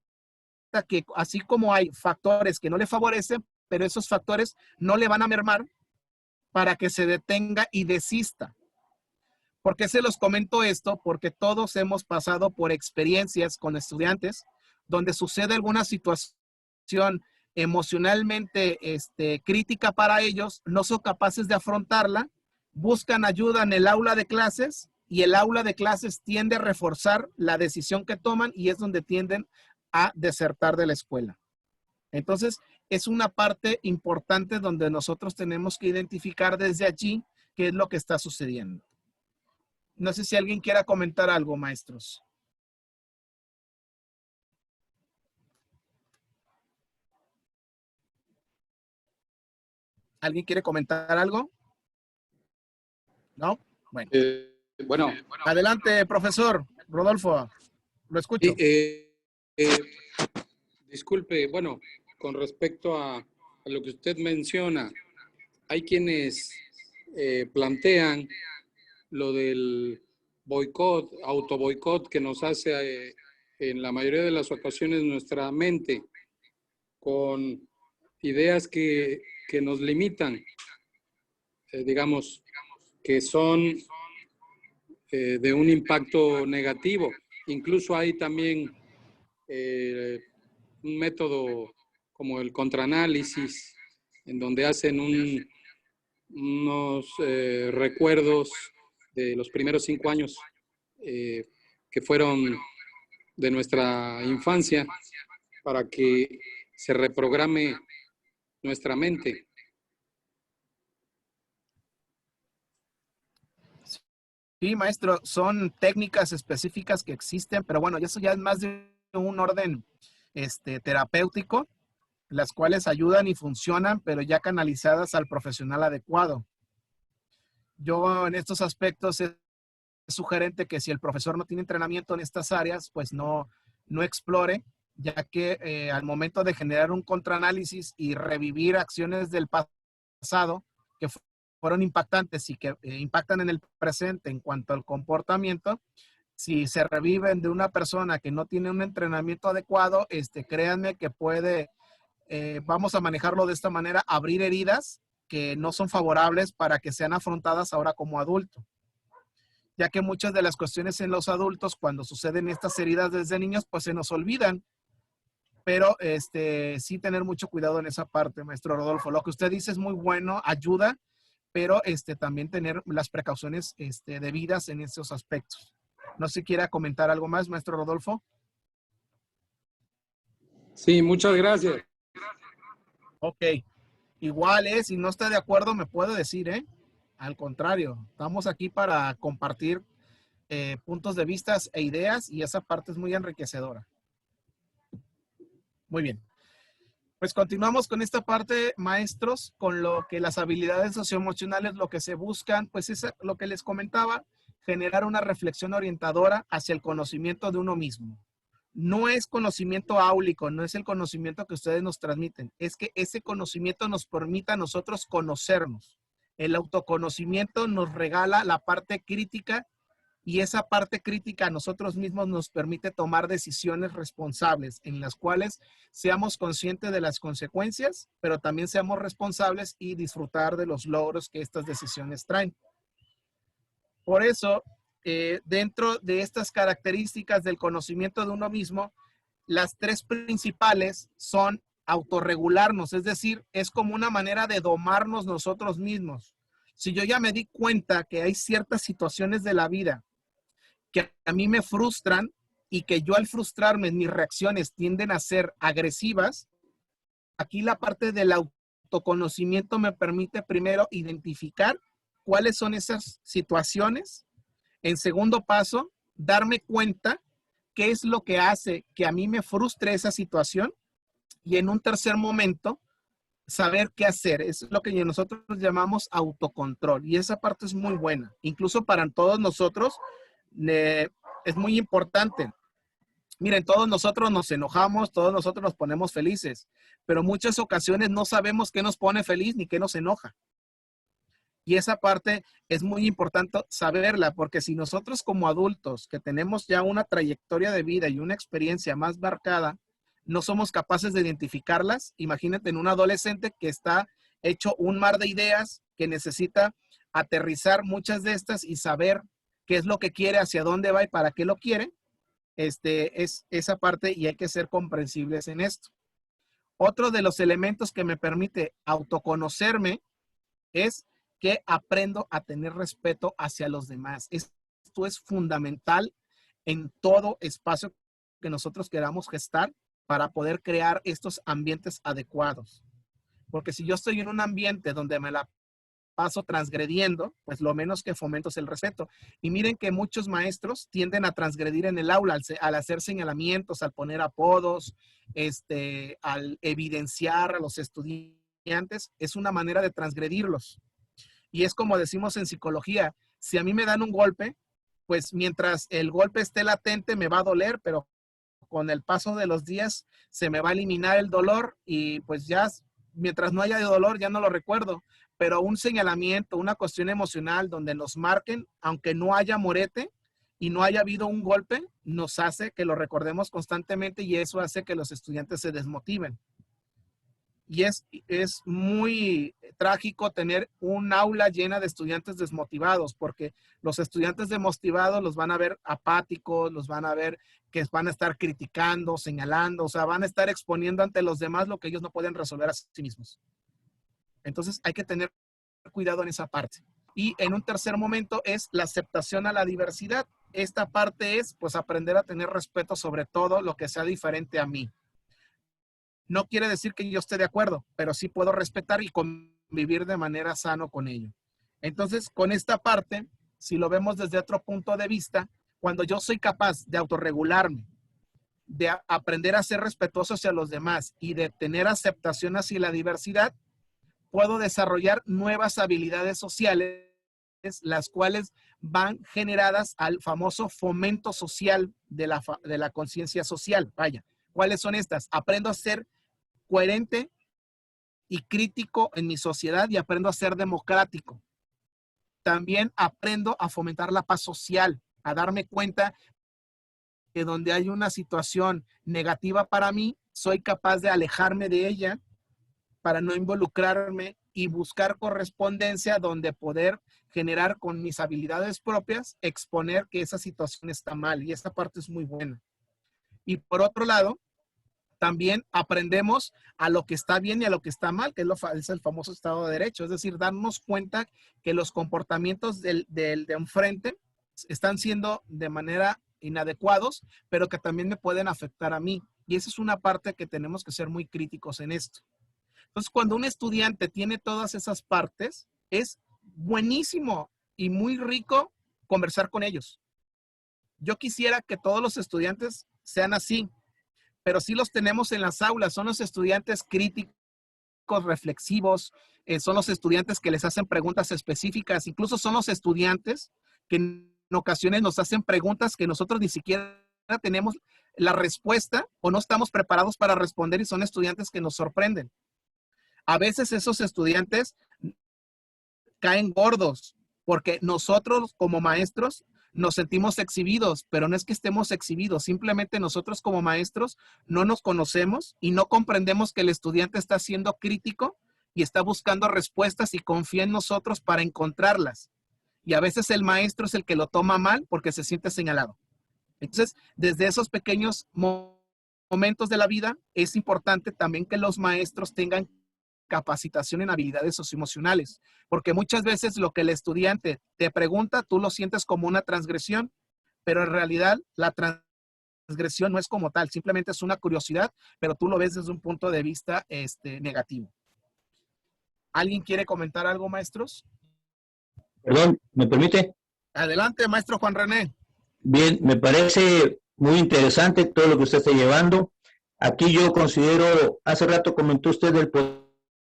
que así como hay factores que no le favorecen, pero esos factores no le van a mermar para que se detenga y desista. ¿Por qué se los comento esto? Porque todos hemos pasado por experiencias con estudiantes donde sucede alguna situación emocionalmente crítica para ellos, no son capaces de afrontarla, buscan ayuda en el aula de clases y el aula de clases tiende a reforzar la decisión que toman y es donde tienden a desertar de la escuela. Entonces, es una parte importante donde nosotros tenemos que identificar desde allí qué es lo que está sucediendo. No sé si alguien quiera comentar algo, maestros. ¿Alguien quiere comentar algo? ¿No? Bueno. Bueno. Adelante, profesor Rodolfo. Lo escucho. Disculpe, bueno, con respecto a lo que usted menciona, hay quienes plantean lo del boicot, autoboicot que nos hace en la mayoría de las ocasiones nuestra mente con ideas que nos limitan, digamos, que son de un impacto negativo. Incluso hay también un método como el contraanálisis, en donde hacen unos recuerdos de los primeros 5 años que fueron de nuestra infancia para que se reprograme nuestra mente. Sí, maestro, son técnicas específicas que existen, pero bueno, eso ya es más de un orden terapéutico, las cuales ayudan y funcionan, pero ya canalizadas al profesional adecuado. Yo en estos aspectos es sugerente que si el profesor no tiene entrenamiento en estas áreas, pues no explore, ya que al momento de generar un contraanálisis y revivir acciones del pasado que fueron impactantes y que impactan en el presente en cuanto al comportamiento, si se reviven de una persona que no tiene un entrenamiento adecuado, créanme que puede, vamos a manejarlo de esta manera, abrir heridas que no son favorables para que sean afrontadas ahora como adulto. Ya que muchas de las cuestiones en los adultos, cuando suceden estas heridas desde niños, pues se nos olvidan. Pero sí tener mucho cuidado en esa parte, maestro Rodolfo. Lo que usted dice es muy bueno, ayuda, pero también tener las precauciones debidas en esos aspectos. No sé si quiera comentar algo más, maestro Rodolfo. Sí, muchas gracias. Ok. Igual si no está de acuerdo, me puede decir, ¿eh? Al contrario, estamos aquí para compartir puntos de vista e ideas y esa parte es muy enriquecedora. Muy bien. Pues continuamos con esta parte, maestros, con lo que las habilidades socioemocionales, lo que se buscan, pues es lo que les comentaba, generar una reflexión orientadora hacia el conocimiento de uno mismo. no es conocimiento áulico, no es el conocimiento que ustedes nos transmiten, es que ese conocimiento nos permita a nosotros conocernos. El autoconocimiento nos regala la parte crítica y esa parte crítica a nosotros mismos nos permite tomar decisiones responsables en las cuales seamos conscientes de las consecuencias, pero también seamos responsables y disfrutar de los logros que estas decisiones traen. Por eso, dentro de estas características del conocimiento de uno mismo, las tres principales son autorregularnos, es decir, es como una manera de domarnos nosotros mismos. Si yo ya me di cuenta que hay ciertas situaciones de la vida que a mí me frustran y que yo al frustrarme mis reacciones tienden a ser agresivas, aquí la parte del autoconocimiento me permite primero identificar cuáles son esas situaciones. En segundo paso, darme cuenta qué es lo que hace que a mí me frustre esa situación. Y en un tercer momento, saber qué hacer. Es lo que nosotros llamamos autocontrol. Y esa parte es muy buena. Incluso para todos nosotros es muy importante. Miren, todos nosotros nos enojamos, todos nosotros nos ponemos felices. Pero muchas ocasiones no sabemos qué nos pone feliz ni qué nos enoja. Y esa parte es muy importante saberla, porque si nosotros como adultos que tenemos ya una trayectoria de vida y una experiencia más marcada, no somos capaces de identificarlas, imagínate en un adolescente que está hecho un mar de ideas, que necesita aterrizar muchas de estas y saber qué es lo que quiere, hacia dónde va y para qué lo quiere. Es esa parte y hay que ser comprensibles en esto. Otro de los elementos que me permite autoconocerme es que aprendo a tener respeto hacia los demás. Esto es fundamental en todo espacio que nosotros queramos gestar para poder crear estos ambientes adecuados. Porque si yo estoy en un ambiente donde me la paso transgrediendo, pues lo menos que fomento es el respeto. Y miren que muchos maestros tienden a transgredir en el aula al hacer señalamientos, al poner apodos, al evidenciar a los estudiantes. Es una manera de transgredirlos. Y es como decimos en psicología, si a mí me dan un golpe, pues mientras el golpe esté latente me va a doler, pero con el paso de los días se me va a eliminar el dolor y pues ya mientras no haya dolor ya no lo recuerdo. Pero un señalamiento, una cuestión emocional donde nos marquen, aunque no haya morete y no haya habido un golpe, nos hace que lo recordemos constantemente y eso hace que los estudiantes se desmotiven. Y es muy trágico tener un aula llena de estudiantes desmotivados, porque los estudiantes desmotivados los van a ver apáticos, los van a ver que van a estar criticando, señalando, o sea, van a estar exponiendo ante los demás lo que ellos no pueden resolver a sí mismos. Entonces hay que tener cuidado en esa parte. Y en un tercer momento es la aceptación a la diversidad. Esta parte es pues aprender a tener respeto sobre todo lo que sea diferente a mí. No quiere decir que yo esté de acuerdo, pero sí puedo respetar y convivir de manera sana con ello. Entonces, con esta parte, si lo vemos desde otro punto de vista, cuando yo soy capaz de autorregularme, de aprender a ser respetuoso hacia los demás y de tener aceptación hacia la diversidad, puedo desarrollar nuevas habilidades sociales, las cuales van generadas al famoso fomento social de la conciencia social. Vaya, ¿cuáles son estas? Aprendo a ser coherente y crítico en mi sociedad y aprendo a ser democrático. También aprendo a fomentar la paz social, a darme cuenta que donde hay una situación negativa para mí, soy capaz de alejarme de ella para no involucrarme y buscar correspondencia donde poder generar con mis habilidades propias, exponer que esa situación está mal y esta parte es muy buena. Y por otro lado, también aprendemos a lo que está bien y a lo que está mal, que es el famoso Estado de Derecho. Es decir, darnos cuenta que los comportamientos de enfrente están siendo de manera inadecuados, pero que también me pueden afectar a mí. Y esa es una parte que tenemos que ser muy críticos en esto. Entonces, cuando un estudiante tiene todas esas partes, es buenísimo y muy rico conversar con ellos. Yo quisiera que todos los estudiantes sean así, pero sí los tenemos en las aulas. Son los estudiantes críticos, reflexivos, son los estudiantes que les hacen preguntas específicas, incluso son los estudiantes que en ocasiones nos hacen preguntas que nosotros ni siquiera tenemos la respuesta o no estamos preparados para responder y son estudiantes que nos sorprenden. A veces esos estudiantes caen gordos porque nosotros como maestros nos sentimos exhibidos, pero no es que estemos exhibidos, simplemente nosotros como maestros no nos conocemos y no comprendemos que el estudiante está siendo crítico y está buscando respuestas y confía en nosotros para encontrarlas. Y a veces el maestro es el que lo toma mal porque se siente señalado. Entonces, desde esos pequeños momentos de la vida, es importante también que los maestros tengan capacitación en habilidades socioemocionales, porque muchas veces lo que el estudiante te pregunta, tú lo sientes como una transgresión, pero en realidad la transgresión no es como tal, simplemente es una curiosidad, pero tú lo ves desde un punto de vista negativo. ¿Alguien quiere comentar algo, maestros? Perdón, ¿me permite? Adelante, maestro Juan René. Bien, me parece muy interesante todo lo que usted está llevando. Aquí yo considero, hace rato comentó usted del poder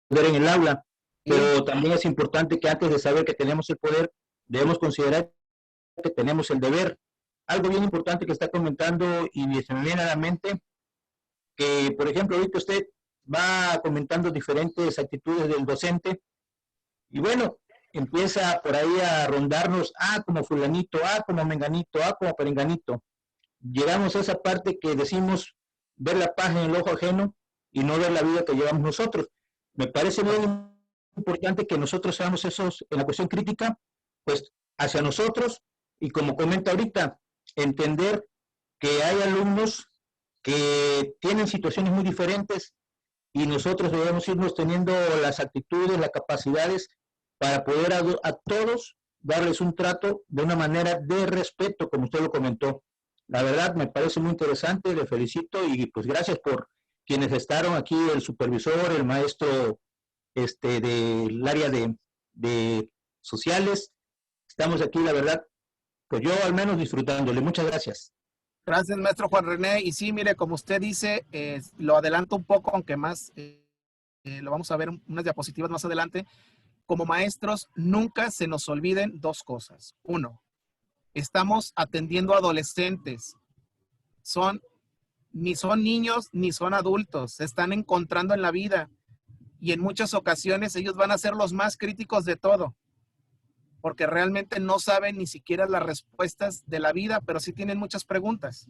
en el aula, pero también es importante que antes de saber que tenemos el poder, debemos considerar que tenemos el deber. Algo bien importante que está comentando y se me viene a la mente, que por ejemplo ahorita usted va comentando diferentes actitudes del docente y bueno, empieza por ahí a rondarnos, como fulanito, como menganito, como perenganito. Llegamos a esa parte que decimos ver la paja en el ojo ajeno y no ver la vida que llevamos nosotros. Me parece muy importante que nosotros seamos esos en la cuestión crítica, pues hacia nosotros y como comenta ahorita, entender que hay alumnos que tienen situaciones muy diferentes y nosotros debemos irnos teniendo las actitudes, las capacidades para poder a todos darles un trato de una manera de respeto, como usted lo comentó. La verdad me parece muy interesante, le felicito y pues gracias por quienes estaron aquí, el supervisor, el maestro del área de sociales. Estamos aquí, la verdad, pues yo al menos disfrutándole. Muchas gracias. Gracias, maestro Juan René. Y sí, mire, como usted dice, lo adelanto un poco, aunque más lo vamos a ver unas diapositivas más adelante. Como maestros, nunca se nos olviden dos cosas. Uno, estamos atendiendo a adolescentes. Ni son niños, ni son adultos. Se están encontrando en la vida. Y en muchas ocasiones ellos van a ser los más críticos de todo. Porque realmente no saben ni siquiera las respuestas de la vida, pero sí tienen muchas preguntas.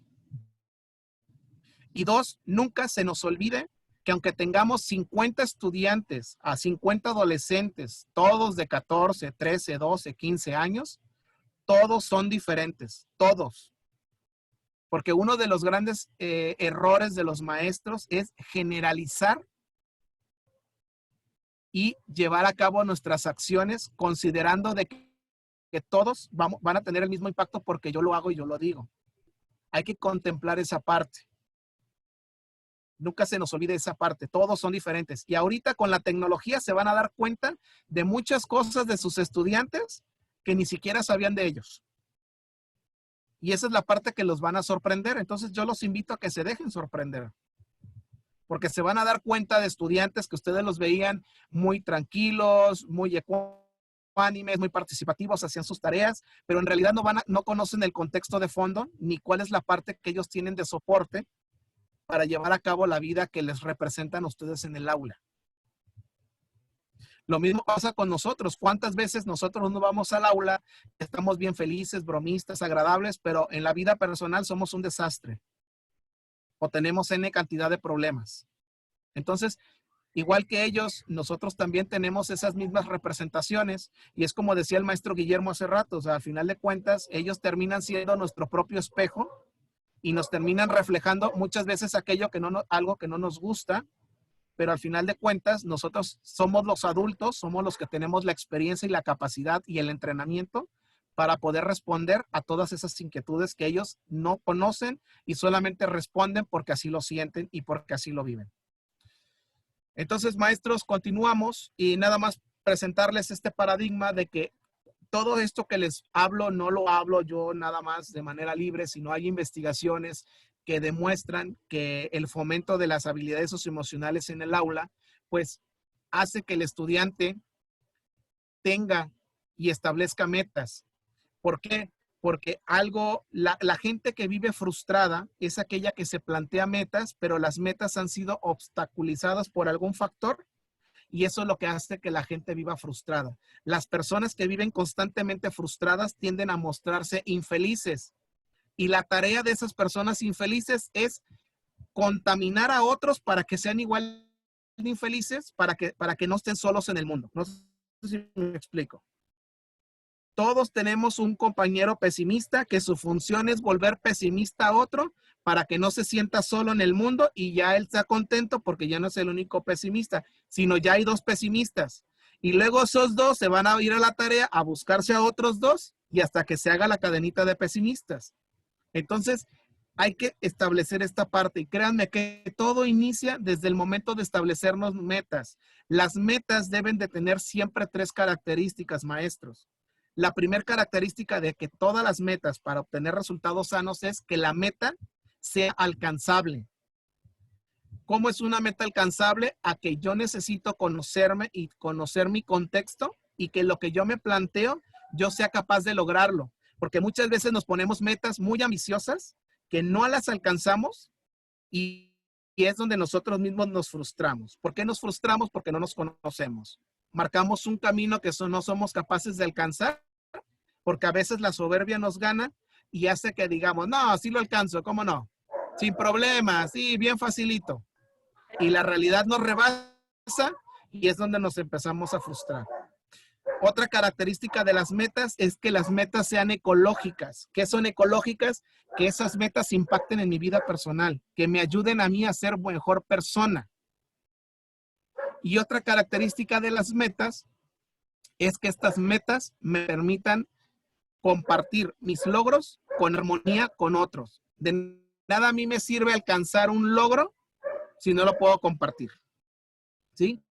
Y dos, nunca se nos olvide que aunque tengamos 50 estudiantes a 50 adolescentes, todos de 14, 13, 12, 15 años, todos son diferentes, todos. Porque uno de los grandes errores de los maestros es generalizar y llevar a cabo nuestras acciones considerando de que todos van a tener el mismo impacto porque yo lo hago y yo lo digo. Hay que contemplar esa parte. Nunca se nos olvide esa parte. Todos son diferentes. Y ahorita con la tecnología se van a dar cuenta de muchas cosas de sus estudiantes que ni siquiera sabían de ellos. Y esa es la parte que los van a sorprender. Entonces yo los invito a que se dejen sorprender. Porque se van a dar cuenta de estudiantes que ustedes los veían muy tranquilos, muy ecuánimes, muy participativos, hacían sus tareas, pero en realidad no conocen el contexto de fondo ni cuál es la parte que ellos tienen de soporte para llevar a cabo la vida que les representan a ustedes en el aula. Lo mismo pasa con nosotros. ¿Cuántas veces nosotros no vamos al aula, estamos bien felices, bromistas, agradables, pero en la vida personal somos un desastre? O tenemos N cantidad de problemas. Entonces, igual que ellos, nosotros también tenemos esas mismas representaciones. Y es como decía el maestro Guillermo hace rato, o sea, al final de cuentas, ellos terminan siendo nuestro propio espejo y nos terminan reflejando muchas veces algo que no nos gusta, pero al final de cuentas, nosotros somos los adultos, somos los que tenemos la experiencia y la capacidad y el entrenamiento para poder responder a todas esas inquietudes que ellos no conocen y solamente responden porque así lo sienten y porque así lo viven. Entonces, maestros, continuamos y nada más presentarles este paradigma de que todo esto que les hablo, no lo hablo yo nada más de manera libre, sino hay investigaciones que demuestran que el fomento de las habilidades socioemocionales en el aula, pues hace que el estudiante tenga y establezca metas. ¿Por qué? porque la gente que vive frustrada es aquella que se plantea metas, pero las metas han sido obstaculizadas por algún factor y eso es lo que hace que la gente viva frustrada. Las personas que viven constantemente frustradas tienden a mostrarse infelices y la tarea de esas personas infelices es contaminar a otros para que sean igual de infelices, para que no estén solos en el mundo. No sé si me explico. Todos tenemos un compañero pesimista que su función es volver pesimista a otro para que no se sienta solo en el mundo y ya él está contento porque ya no es el único pesimista, sino ya hay dos pesimistas. Y luego esos dos se van a ir a la tarea a buscarse a otros dos y hasta que se haga la cadenita de pesimistas. Entonces, hay que establecer esta parte y créanme que todo inicia desde el momento de establecernos metas. Las metas deben de tener siempre 3 características, maestros. La primera característica de que todas las metas para obtener resultados sanos es que la meta sea alcanzable. ¿Cómo es una meta alcanzable? A que yo necesito conocerme y conocer mi contexto y que lo que yo me planteo, yo sea capaz de lograrlo. Porque muchas veces nos ponemos metas muy ambiciosas que no las alcanzamos y es donde nosotros mismos nos frustramos. ¿Por qué nos frustramos? Porque no nos conocemos. Marcamos un camino que no somos capaces de alcanzar porque a veces la soberbia nos gana y hace que digamos, no, sí lo alcanzo, ¿cómo no? Sin problema, sí, bien facilito. Y la realidad nos rebasa y es donde nos empezamos a frustrar. Otra característica de las metas es que las metas sean ecológicas. ¿Qué son ecológicas? Que esas metas impacten en mi vida personal, que me ayuden a mí a ser mejor persona. Y otra característica de las metas es que estas metas me permitan compartir mis logros con armonía con otros. De nada a mí me sirve alcanzar un logro si no lo puedo compartir. ¿Sí?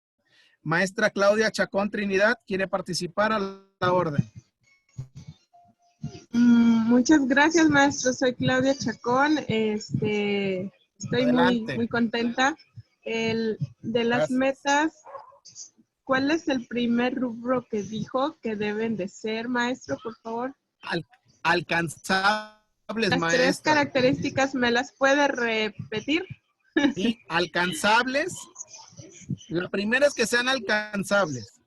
Maestra Claudia Chacón Trinidad quiere participar a la orden. Muchas gracias, maestro. Soy Claudia Chacón. Estoy muy contenta. De las metas, ¿cuál es el primer rubro que dijo que deben de ser, maestro, por favor? Alcanzables, las maestra. 3 características, ¿me las puede repetir? Sí, alcanzables. La primera es que sean alcanzables.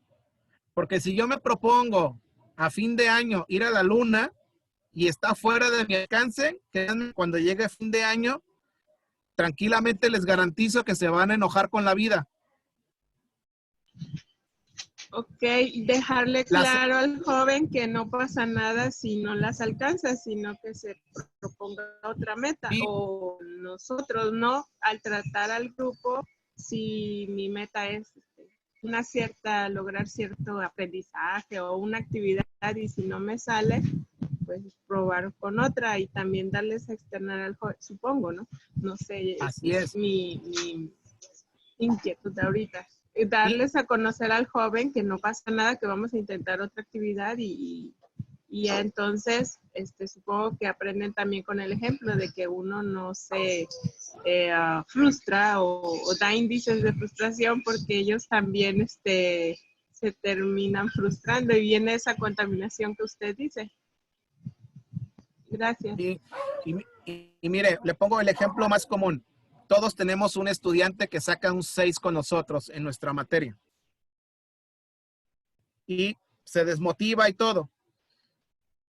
Porque si yo me propongo a fin de año ir a la luna y está fuera de mi alcance, cuando llegue fin de año, tranquilamente les garantizo que se van a enojar con la vida. Ok, dejarle claro al joven que no pasa nada si no las alcanza, sino que se proponga otra meta. Sí. O nosotros, ¿no? Al tratar al grupo, si mi meta es lograr cierto aprendizaje o una actividad y si no me sale, pues probar con otra y también darles a externar al joven, supongo, ¿no? No sé, así es mi inquietud de ahorita. Darles a conocer al joven que no pasa nada, que vamos a intentar otra actividad y ya entonces supongo que aprenden también con el ejemplo de que uno no se frustra o da índices de frustración porque ellos también se terminan frustrando y viene esa contaminación que usted dice. Gracias. Y mire, le pongo el ejemplo más común. Todos tenemos un estudiante que saca un 6 con nosotros en nuestra materia. Y se desmotiva y todo.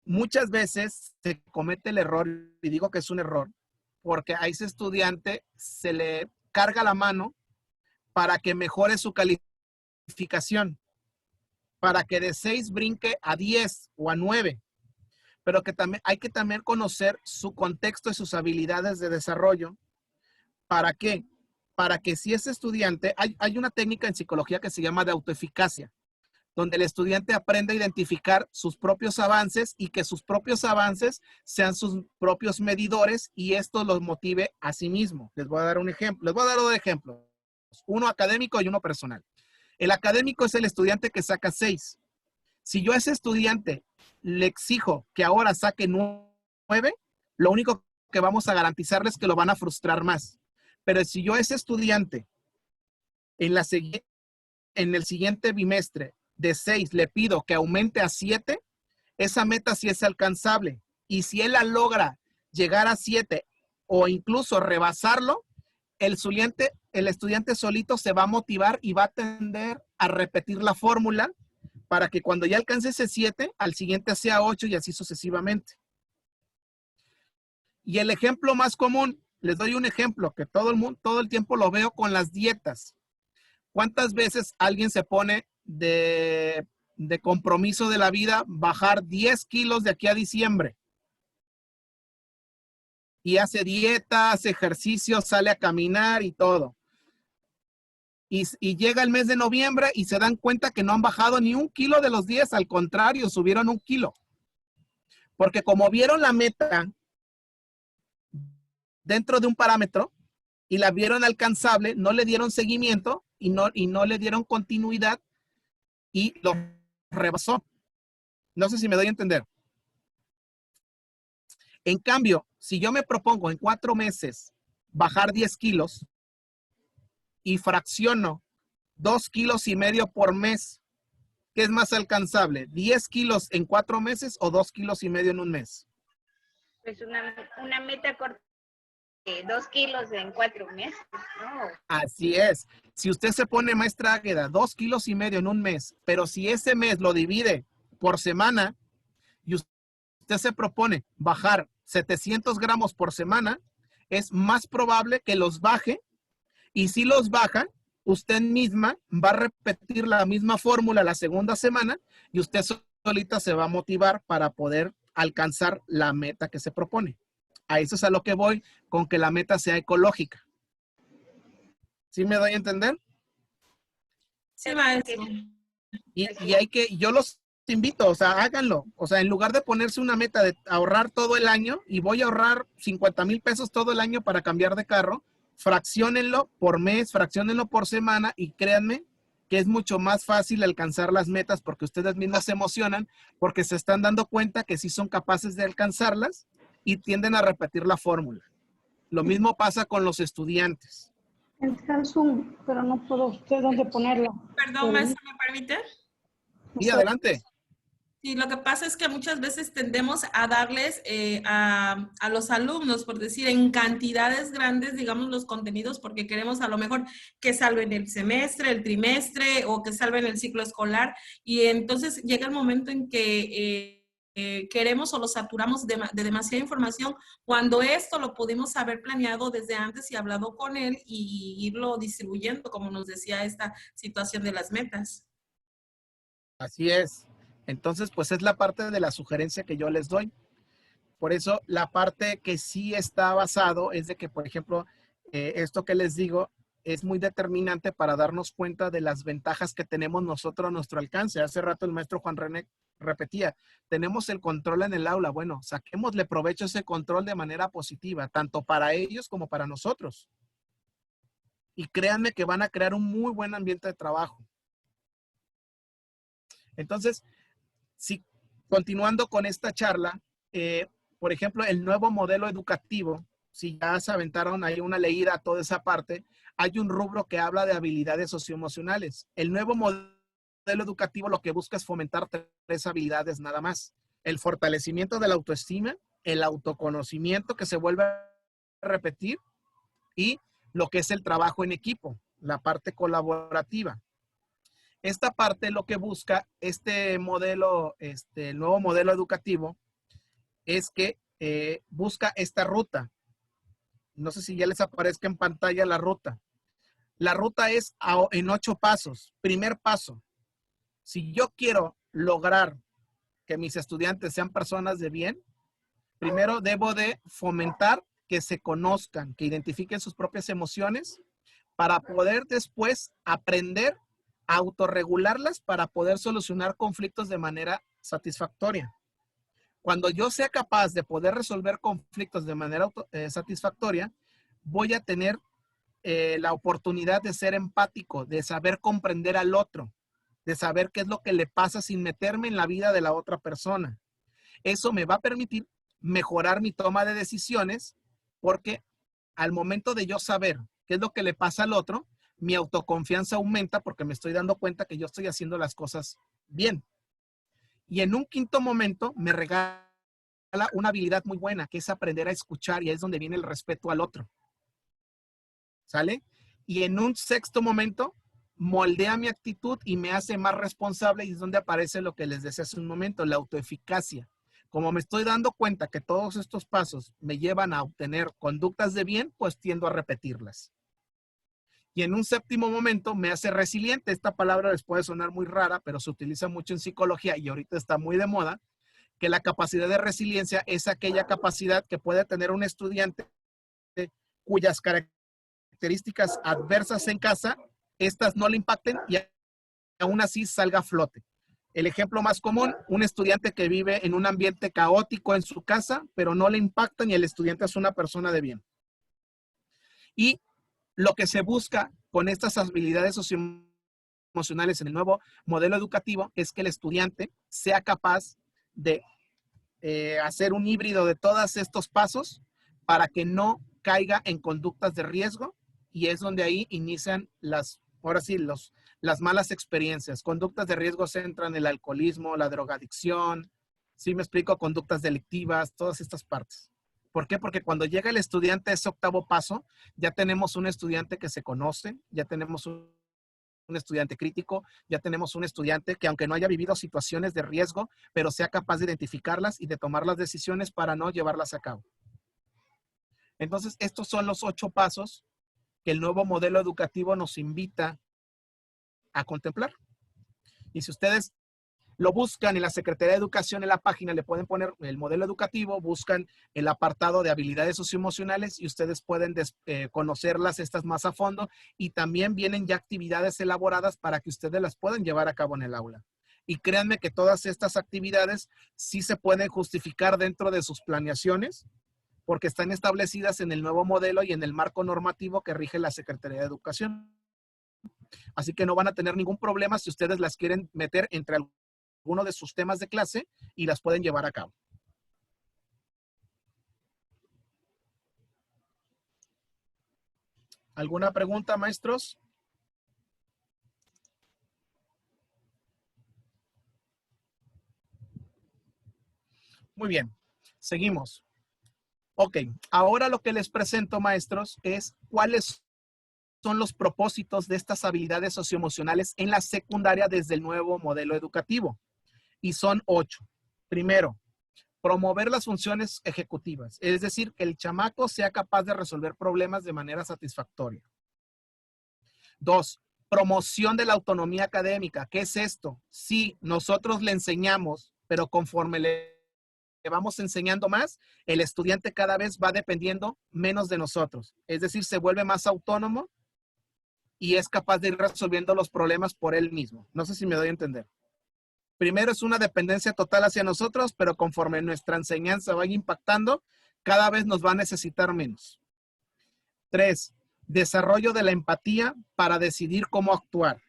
Muchas veces se comete el error, y digo que es un error, porque a ese estudiante se le carga la mano para que mejore su calificación, para que de 6 brinque a 10 o a 9. Pero que también hay que también conocer su contexto y sus habilidades de desarrollo. ¿Para qué? Para que si ese estudiante, hay una técnica en psicología que se llama de autoeficacia, donde el estudiante aprende a identificar sus propios avances y que sus propios avances sean sus propios medidores y esto los motive a sí mismo. Les voy a dar un ejemplo. Les voy a dar 2 ejemplos. Uno académico y uno personal. El académico es el estudiante que saca 6. Si yo a ese estudiante le exijo que ahora saque 9, lo único que vamos a garantizarles es que lo van a frustrar más. Pero si yo a ese estudiante en el siguiente bimestre de 6 le pido que aumente a 7, esa meta sí es alcanzable. y si él la logra llegar a 7 o incluso rebasarlo, el estudiante solito se va a motivar y va a tender a repetir la fórmula para que cuando ya alcance ese 7, al siguiente sea 8 y así sucesivamente. Y el ejemplo más común, les doy un ejemplo que todo el tiempo lo veo con las dietas. ¿Cuántas veces alguien se pone de compromiso de la vida bajar 10 kilos de aquí a diciembre? Y hace dieta, hace ejercicio, sale a caminar y todo. Y llega el mes de noviembre y se dan cuenta que no han bajado ni 1 kilo de los 10, al contrario, subieron 1 kilo. Porque como vieron la meta dentro de un parámetro y la vieron alcanzable, no le dieron seguimiento y no le dieron continuidad y lo rebasó. No sé si me doy a entender. En cambio, si yo me propongo en 4 meses bajar 10 kilos y fracciono 2,5 kilos por mes, ¿qué es más alcanzable? ¿10 kilos en 4 meses o 2,5 kilos en un mes? Pues una meta corta de 2 kilos en 4 meses, ¿no? Así es. Si usted se pone, maestra Águeda, 2,5 kilos en un mes, pero si ese mes lo divide por semana y usted se propone bajar 700 gramos por semana, es más probable que los baje, y si los baja, usted misma va a repetir la misma fórmula la segunda semana y usted solita se va a motivar para poder alcanzar la meta que se propone. A eso es a lo que voy con que la meta sea ecológica. ¿Sí me doy a entender? Sí, maestro. Yo los invito, o sea, háganlo. O sea, en lugar de ponerse una meta de ahorrar todo el año y voy a ahorrar 50,000 pesos todo el año para cambiar de carro, fracciónenlo por mes, fracciónenlo por semana y créanme que es mucho más fácil alcanzar las metas porque ustedes mismos se emocionan porque se están dando cuenta que sí son capaces de alcanzarlas y tienden a repetir la fórmula. Lo mismo pasa con los estudiantes. Entré al Zoom, pero no puedo sé dónde ponerla. Perdón, maestro, ¿me permite? Sí, adelante. Sí, lo que pasa es que muchas veces tendemos a darles a los alumnos, por decir, en cantidades grandes, digamos, los contenidos, porque queremos a lo mejor que salven el semestre, el trimestre, o que salven el ciclo escolar, y entonces llega el momento en que queremos o lo saturamos de demasiada información, cuando esto lo pudimos haber planeado desde antes y hablado con él y irlo distribuyendo, como nos decía esta situación de las metas. Así es. Entonces, pues es la parte de la sugerencia que yo les doy. Por eso, la parte que sí está basado es de que, por ejemplo, esto que les digo es muy determinante para darnos cuenta de las ventajas que tenemos nosotros a nuestro alcance. Hace rato el maestro Juan René repetía, tenemos el control en el aula. Bueno, saquémosle provecho a ese control de manera positiva, tanto para ellos como para nosotros. Y créanme que van a crear un muy buen ambiente de trabajo. Entonces, sí, continuando con esta charla, por ejemplo, el nuevo modelo educativo, si ya se aventaron ahí una leída a toda esa parte, hay un rubro que habla de habilidades socioemocionales. El nuevo modelo educativo lo que busca es fomentar 3 habilidades nada más. El fortalecimiento de la autoestima, el autoconocimiento que se vuelve a repetir y lo que es el trabajo en equipo, la parte colaborativa. Esta parte lo que busca este modelo, el nuevo modelo educativo, es que busca esta ruta. No sé si ya les aparezca en pantalla la ruta. La ruta es en 8 pasos. Primer paso, si yo quiero lograr que mis estudiantes sean personas de bien, primero debo de fomentar que se conozcan, que identifiquen sus propias emociones para poder después aprender a autorregularlas para poder solucionar conflictos de manera satisfactoria. Cuando yo sea capaz de poder resolver conflictos de manera satisfactoria, voy a tener la oportunidad de ser empático, de saber comprender al otro, de saber qué es lo que le pasa sin meterme en la vida de la otra persona. Eso me va a permitir mejorar mi toma de decisiones porque al momento de yo saber qué es lo que le pasa al otro, mi autoconfianza aumenta porque me estoy dando cuenta que yo estoy haciendo las cosas bien. Y en un quinto momento me regalo una habilidad muy buena, que es aprender a escuchar, y ahí es donde viene el respeto al otro. ¿Sale? Y en un sexto momento, moldea mi actitud y me hace más responsable, y es donde aparece lo que les decía hace un momento, la autoeficacia. Como me estoy dando cuenta que todos estos pasos me llevan a obtener conductas de bien, pues tiendo a repetirlas. Y en un séptimo momento me hace resiliente. Esta palabra les puede sonar muy rara, pero se utiliza mucho en psicología y ahorita está muy de moda, que la capacidad de resiliencia es aquella capacidad que puede tener un estudiante cuyas características adversas en casa, estas no le impacten y aún así salga a flote. El ejemplo más común, un estudiante que vive en un ambiente caótico en su casa, pero no le impactan y el estudiante es una persona de bien. Y lo que se busca con estas habilidades socioemocionales en el nuevo modelo educativo es que el estudiante sea capaz de hacer un híbrido de todos estos pasos para que no caiga en conductas de riesgo, y es donde ahí inician las malas experiencias. Conductas de riesgo se entran en el alcoholismo, la drogadicción, ¿sí me explico? Conductas delictivas, todas estas partes. ¿Por qué? Porque cuando llega el estudiante a ese octavo paso, ya tenemos un estudiante que se conoce, ya tenemos un estudiante crítico, ya tenemos un estudiante que aunque no haya vivido situaciones de riesgo, pero sea capaz de identificarlas y de tomar las decisiones para no llevarlas a cabo. Entonces, estos son los 8 pasos que el nuevo modelo educativo nos invita a contemplar. Y si ustedes lo buscan en la Secretaría de Educación, en la página le pueden poner el modelo educativo, buscan el apartado de habilidades socioemocionales y ustedes pueden conocerlas estas más a fondo, y también vienen ya actividades elaboradas para que ustedes las puedan llevar a cabo en el aula. Y créanme que todas estas actividades sí se pueden justificar dentro de sus planeaciones, porque están establecidas en el nuevo modelo y en el marco normativo que rige la Secretaría de Educación. Así que no van a tener ningún problema si ustedes las quieren meter entre alguno de sus temas de clase y las pueden llevar a cabo. ¿Alguna pregunta, maestros? Muy bien, seguimos. Ok, ahora lo que les presento, maestros, es cuáles son los propósitos de estas habilidades socioemocionales en la secundaria desde el nuevo modelo educativo. Y son 8. Primero, promover las funciones ejecutivas, es decir, que el chamaco sea capaz de resolver problemas de manera satisfactoria. 2, promoción de la autonomía académica. ¿Qué es esto? Sí, nosotros le enseñamos, pero conforme le vamos enseñando más, el estudiante cada vez va dependiendo menos de nosotros. Es decir, se vuelve más autónomo y es capaz de ir resolviendo los problemas por él mismo. No sé si me doy a entender. Primero es una dependencia total hacia nosotros, pero conforme nuestra enseñanza vaya impactando, cada vez nos va a necesitar menos. 3, desarrollo de la empatía para decidir cómo actuar.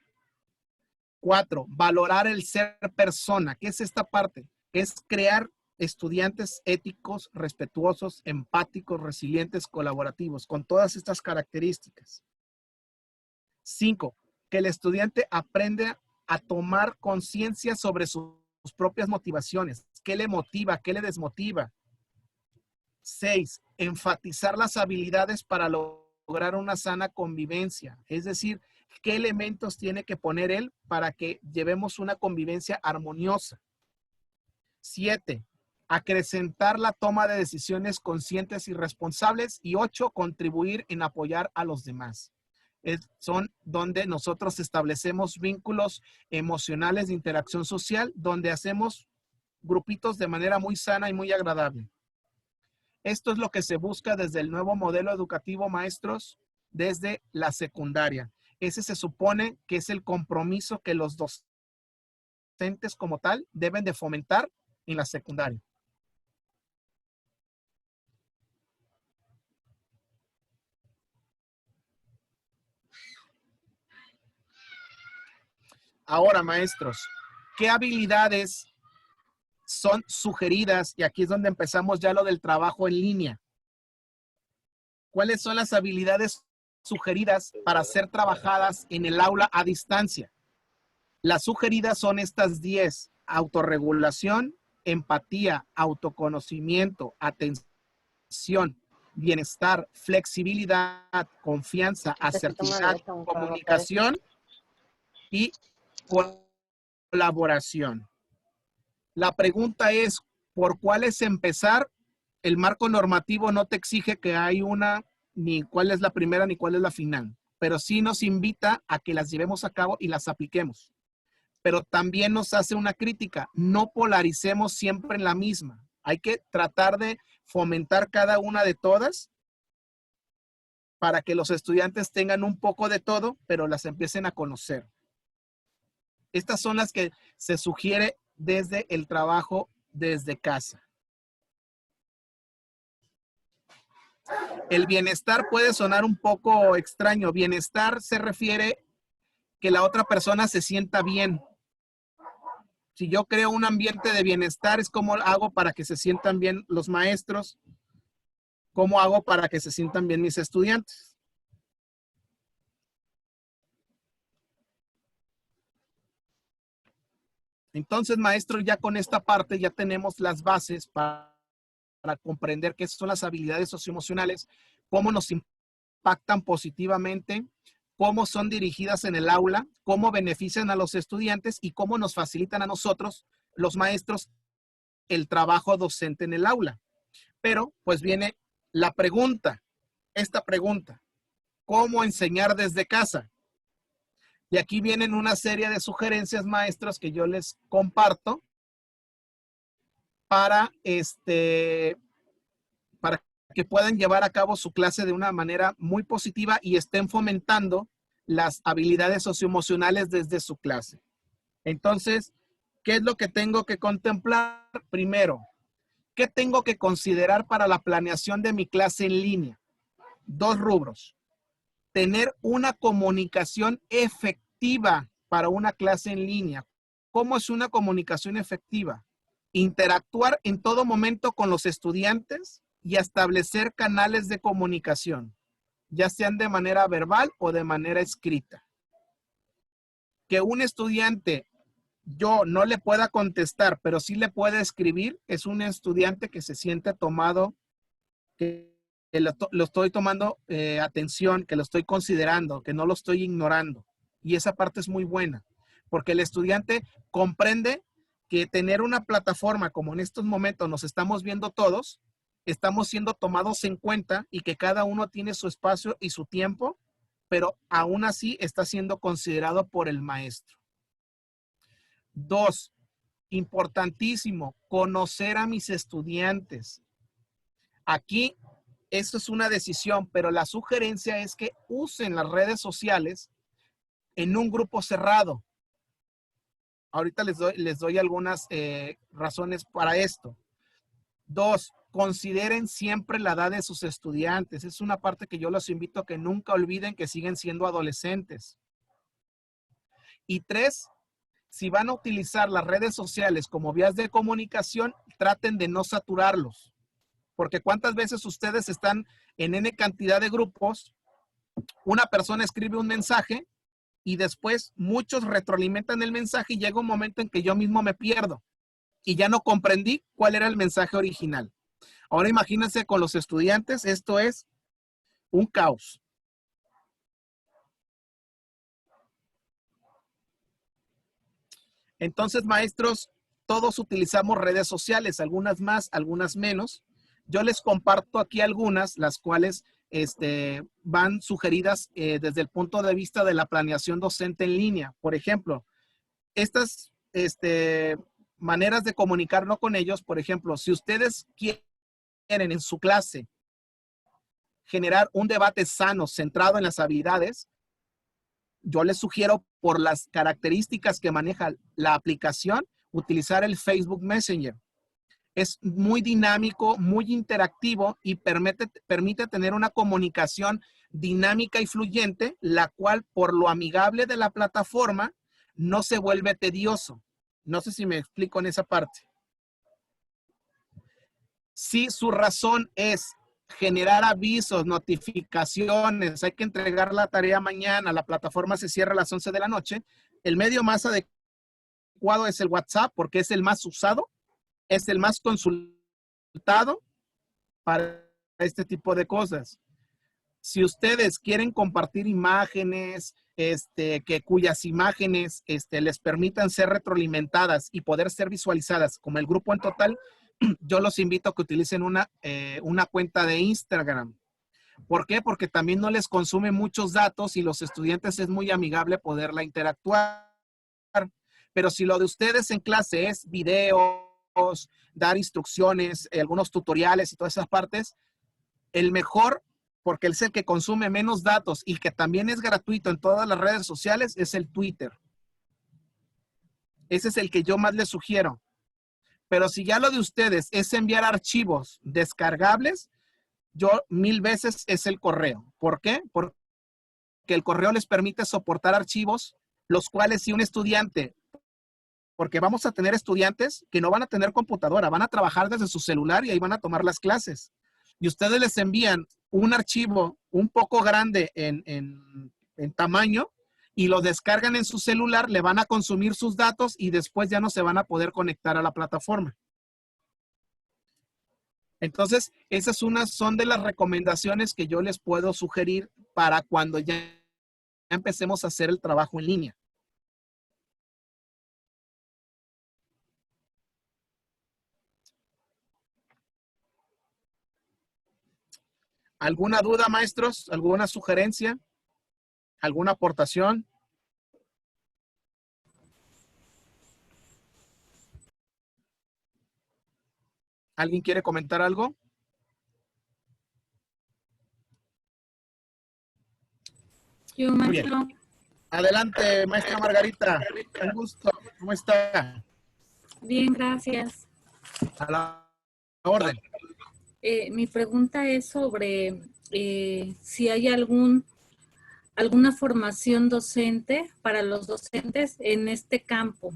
4, valorar el ser persona. ¿Qué es esta parte? Es crear estudiantes éticos, respetuosos, empáticos, resilientes, colaborativos, con todas estas características. 5, que el estudiante aprenda a tomar conciencia sobre sus propias motivaciones. ¿Qué le motiva? ¿Qué le desmotiva? 6, enfatizar las habilidades para lograr una sana convivencia. Es decir, ¿qué elementos tiene que poner él para que llevemos una convivencia armoniosa? 7, acrecentar la toma de decisiones conscientes y responsables. Y 8, contribuir en apoyar a los demás. Son donde nosotros establecemos vínculos emocionales de interacción social, donde hacemos grupitos de manera muy sana y muy agradable. Esto es lo que se busca desde el nuevo modelo educativo, maestros, desde la secundaria. Ese se supone que es el compromiso que los docentes como tal deben de fomentar en la secundaria. Ahora, maestros, ¿qué habilidades son sugeridas? Y aquí es donde empezamos ya lo del trabajo en línea. ¿Cuáles son las habilidades sugeridas para ser trabajadas en el aula a distancia? Las sugeridas son estas 10: autorregulación, empatía, autoconocimiento, atención, bienestar, flexibilidad, confianza, asertividad, comunicación y colaboración. La pregunta es, ¿por cuáles empezar? El marco normativo no te exige que hay una, ni cuál es la primera ni cuál es la final, pero sí nos invita a que las llevemos a cabo y las apliquemos. Pero también nos hace una crítica, no polaricemos siempre en la misma. Hay que tratar de fomentar cada una de todas para que los estudiantes tengan un poco de todo, pero las empiecen a conocer. Estas son las que se sugiere desde el trabajo desde casa. El bienestar puede sonar un poco extraño. Bienestar se refiere que la otra persona se sienta bien. Si yo creo un ambiente de bienestar, es cómo hago para que se sientan bien los maestros, cómo hago para que se sientan bien mis estudiantes. Entonces, maestros, ya con esta parte ya tenemos las bases para comprender qué son las habilidades socioemocionales, cómo nos impactan positivamente, cómo son dirigidas en el aula, cómo benefician a los estudiantes y cómo nos facilitan a nosotros, los maestros, el trabajo docente en el aula. Pero, pues viene la pregunta, esta pregunta, ¿cómo enseñar desde casa? Y aquí vienen una serie de sugerencias, maestros, que yo les comparto para que puedan llevar a cabo su clase de una manera muy positiva y estén fomentando las habilidades socioemocionales desde su clase. Entonces, ¿qué es lo que tengo que contemplar? Primero, ¿qué tengo que considerar para la planeación de mi clase en línea? 2 rubros. Tener una comunicación efectiva para una clase en línea. ¿Cómo es una comunicación efectiva? Interactuar en todo momento con los estudiantes y establecer canales de comunicación, ya sean de manera verbal o de manera escrita. Que un estudiante yo no le pueda contestar, pero sí le puede escribir, es un estudiante que se siente tomado, que lo estoy tomando atención, que lo estoy considerando, que no lo estoy ignorando. Y esa parte es muy buena, porque el estudiante comprende que tener una plataforma como en estos momentos nos estamos viendo todos, estamos siendo tomados en cuenta y que cada uno tiene su espacio y su tiempo, pero aún así está siendo considerado por el maestro. 2, importantísimo, conocer a mis estudiantes. Aquí, esto es una decisión, pero la sugerencia es que usen las redes sociales en un grupo cerrado. Ahorita les doy algunas razones para esto. 2, consideren siempre la edad de sus estudiantes. Es una parte que yo los invito a que nunca olviden que siguen siendo adolescentes. Y 3, si van a utilizar las redes sociales como vías de comunicación, traten de no saturarlos. Porque cuántas veces ustedes están en N cantidad de grupos, una persona escribe un mensaje y después muchos retroalimentan el mensaje y llega un momento en que yo mismo me pierdo y ya no comprendí cuál era el mensaje original. Ahora imagínense con los estudiantes, esto es un caos. Entonces, maestros, todos utilizamos redes sociales, algunas más, algunas menos. Yo les comparto aquí algunas, las cuales van sugeridas desde el punto de vista de la planeación docente en línea. Por ejemplo, estas maneras de comunicarnos con ellos, por ejemplo, si ustedes quieren en su clase generar un debate sano, centrado en las habilidades, yo les sugiero, por las características que maneja la aplicación, utilizar el Facebook Messenger. Es muy dinámico, muy interactivo y permite tener una comunicación dinámica y fluyente, la cual, por lo amigable de la plataforma, no se vuelve tedioso. No sé si me explico en esa parte. Si su razón es generar avisos, notificaciones, hay que entregar la tarea mañana, la plataforma se cierra a las 11 de la noche, el medio más adecuado es el WhatsApp porque es el más usado es el más consultado para este tipo de cosas. Si ustedes quieren compartir imágenes, cuyas imágenes les permitan ser retroalimentadas y poder ser visualizadas como el grupo en total, yo los invito a que utilicen una cuenta de Instagram. ¿Por qué? Porque también no les consume muchos datos y los estudiantes es muy amigable poderla interactuar. Pero si lo de ustedes en clase es videos, dar instrucciones, algunos tutoriales y todas esas partes, el mejor, porque es el que consume menos datos y que también es gratuito en todas las redes sociales, es el Twitter. Ese es el que yo más les sugiero. Pero si ya lo de ustedes es enviar archivos descargables, yo 1000 veces es el correo. ¿Por qué? Porque el correo les permite soportar archivos, los cuales si un estudiante, porque vamos a tener estudiantes que no van a tener computadora, van a trabajar desde su celular y ahí van a tomar las clases. Y ustedes les envían un archivo un poco grande en tamaño y lo descargan en su celular, le van a consumir sus datos y después ya no se van a poder conectar a la plataforma. Entonces, esas son de las recomendaciones que yo les puedo sugerir para cuando ya empecemos a hacer el trabajo en línea. ¿Alguna duda, maestros? ¿Alguna sugerencia? ¿Alguna aportación? ¿Alguien quiere comentar algo? Yo, maestro. Bien. Adelante, maestra Margarita. Un gusto. ¿Cómo está? Bien, gracias. A la orden. Mi pregunta es sobre si hay alguna formación docente para los docentes en este campo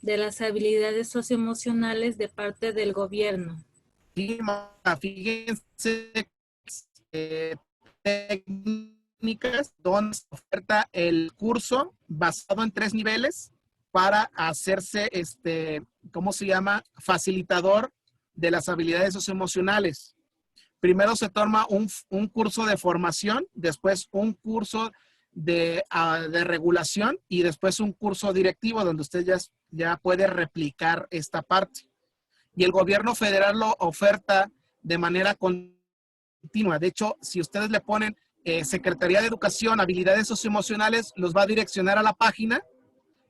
de las habilidades socioemocionales de parte del gobierno. Sí, fíjense, técnicas donde se oferta el curso basado en 3 niveles para hacerse, ¿cómo se llama? Facilitador de las habilidades socioemocionales. Primero se toma un curso de formación, después un curso de regulación y después un curso directivo donde usted ya puede replicar esta parte. Y el gobierno federal lo oferta de manera continua. De hecho, si ustedes le ponen Secretaría de Educación, habilidades socioemocionales, los va a direccionar a la página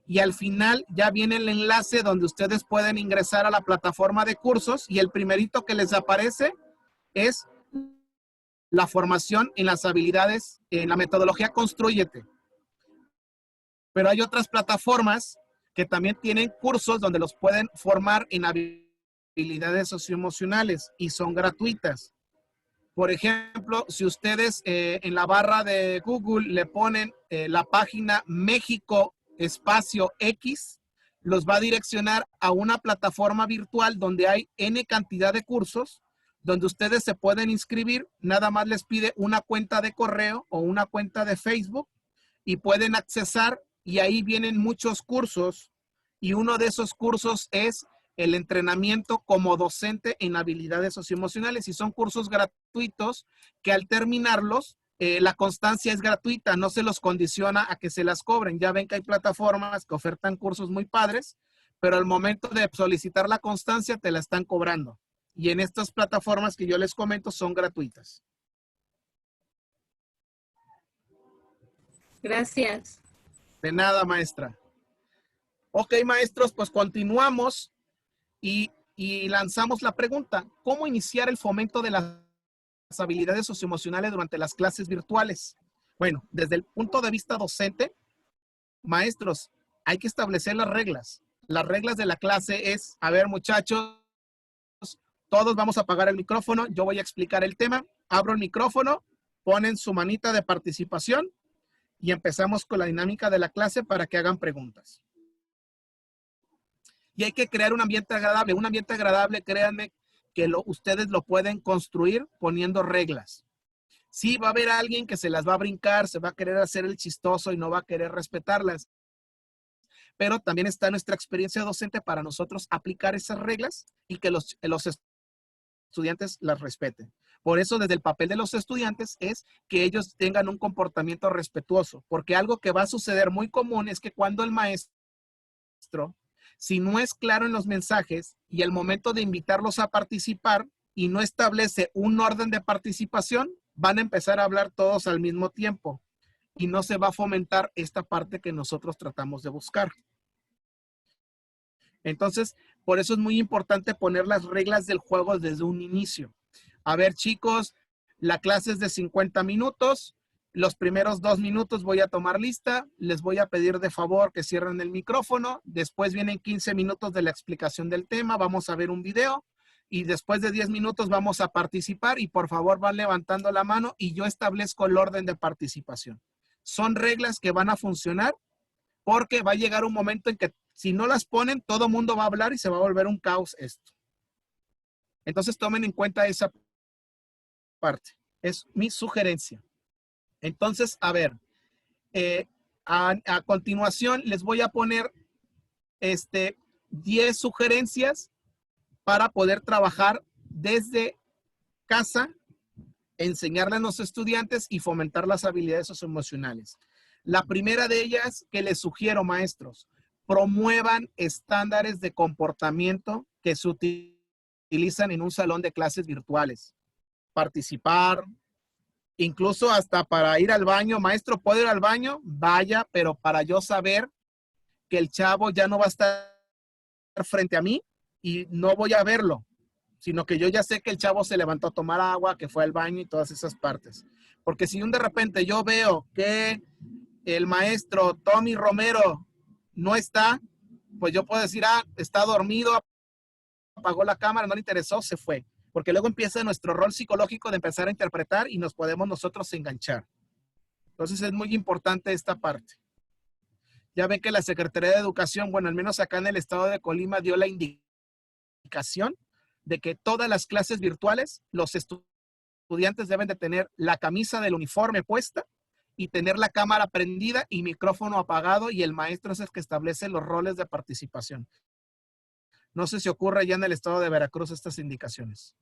y al final ya viene el enlace donde ustedes pueden ingresar a la plataforma de cursos y el primerito que les aparece es la formación en las habilidades, en la metodología Constrúyete. Pero hay otras plataformas que también tienen cursos donde los pueden formar en habilidades socioemocionales y son gratuitas. Por ejemplo, si ustedes en la barra de Google le ponen la página México espacio X, los va a direccionar a una plataforma virtual donde hay N cantidad de cursos, donde ustedes se pueden inscribir, nada más les pide una cuenta de correo o una cuenta de Facebook y pueden accesar y ahí vienen muchos cursos y uno de esos cursos es el entrenamiento como docente en habilidades socioemocionales y son cursos gratuitos que al terminarlos la constancia es gratuita, no se los condiciona a que se las cobren. Ya ven que hay plataformas que ofertan cursos muy padres, pero al momento de solicitar la constancia te la están cobrando. Y en estas plataformas que yo les comento son gratuitas. Gracias. De nada, maestra. Ok, maestros, pues continuamos y lanzamos la pregunta. ¿Cómo iniciar el fomento de las habilidades socioemocionales durante las clases virtuales? Bueno, desde el punto de vista docente, maestros, hay que establecer las reglas. Las reglas de la clase es, a ver, muchachos, todos vamos a apagar el micrófono, yo voy a explicar el tema, abro el micrófono, ponen su manita de participación y empezamos con la dinámica de la clase para que hagan preguntas. Y hay que crear un ambiente agradable, créanme, que ustedes lo pueden construir poniendo reglas. Sí, va a haber alguien que se las va a brincar, se va a querer hacer el chistoso y no va a querer respetarlas. pero también está nuestra experiencia docente para nosotros aplicar esas reglas y que los estudiantes las respeten. Por eso, desde el papel de los estudiantes es que ellos tengan un comportamiento respetuoso, porque algo que va a suceder muy común es que cuando el maestro, si no es claro en los mensajes y el momento de invitarlos a participar y no establece un orden de participación, van a empezar a hablar todos al mismo tiempo y no se va a fomentar esta parte que nosotros tratamos de buscar. Entonces, por eso es muy importante poner las reglas del juego desde un inicio. A ver, chicos, la clase es de 50 minutos. Los primeros 2 minutos voy a tomar lista. Les voy a pedir de favor que cierren el micrófono. Después vienen 15 minutos de la explicación del tema. Vamos a ver un video. Y después de 10 minutos vamos a participar. Y por favor van levantando la mano y yo establezco el orden de participación. Son reglas que van a funcionar porque va a llegar un momento en que si no las ponen, todo el mundo va a hablar y se va a volver un caos esto. Entonces tomen en cuenta esa parte. Es mi sugerencia. Entonces, a ver, a continuación les voy a poner 10 sugerencias para poder trabajar desde casa, enseñarle a los estudiantes y fomentar las habilidades socioemocionales. La primera de ellas que les sugiero, maestros, promuevan estándares de comportamiento que se utilizan en un salón de clases virtuales. Participar, incluso hasta para ir al baño. Maestro, ¿puedo ir al baño? Vaya, pero para yo saber que el chavo ya no va a estar frente a mí y no voy a verlo, sino que yo ya sé que el chavo se levantó a tomar agua, que fue al baño y todas esas partes. Porque si de repente yo veo que el maestro Tommy Romero no está, pues yo puedo decir, está dormido, apagó la cámara, no le interesó, se fue. Porque luego empieza nuestro rol psicológico de empezar a interpretar y nos podemos nosotros enganchar. Entonces es muy importante esta parte. Ya ven que la Secretaría de Educación, bueno, al menos acá en el estado de Colima, dio la indicación de que todas las clases virtuales, los estudiantes deben de tener la camisa del uniforme puesta y tener la cámara prendida y micrófono apagado, y el maestro es el que establece los roles de participación. No sé si ocurre ya en el estado de Veracruz estas indicaciones.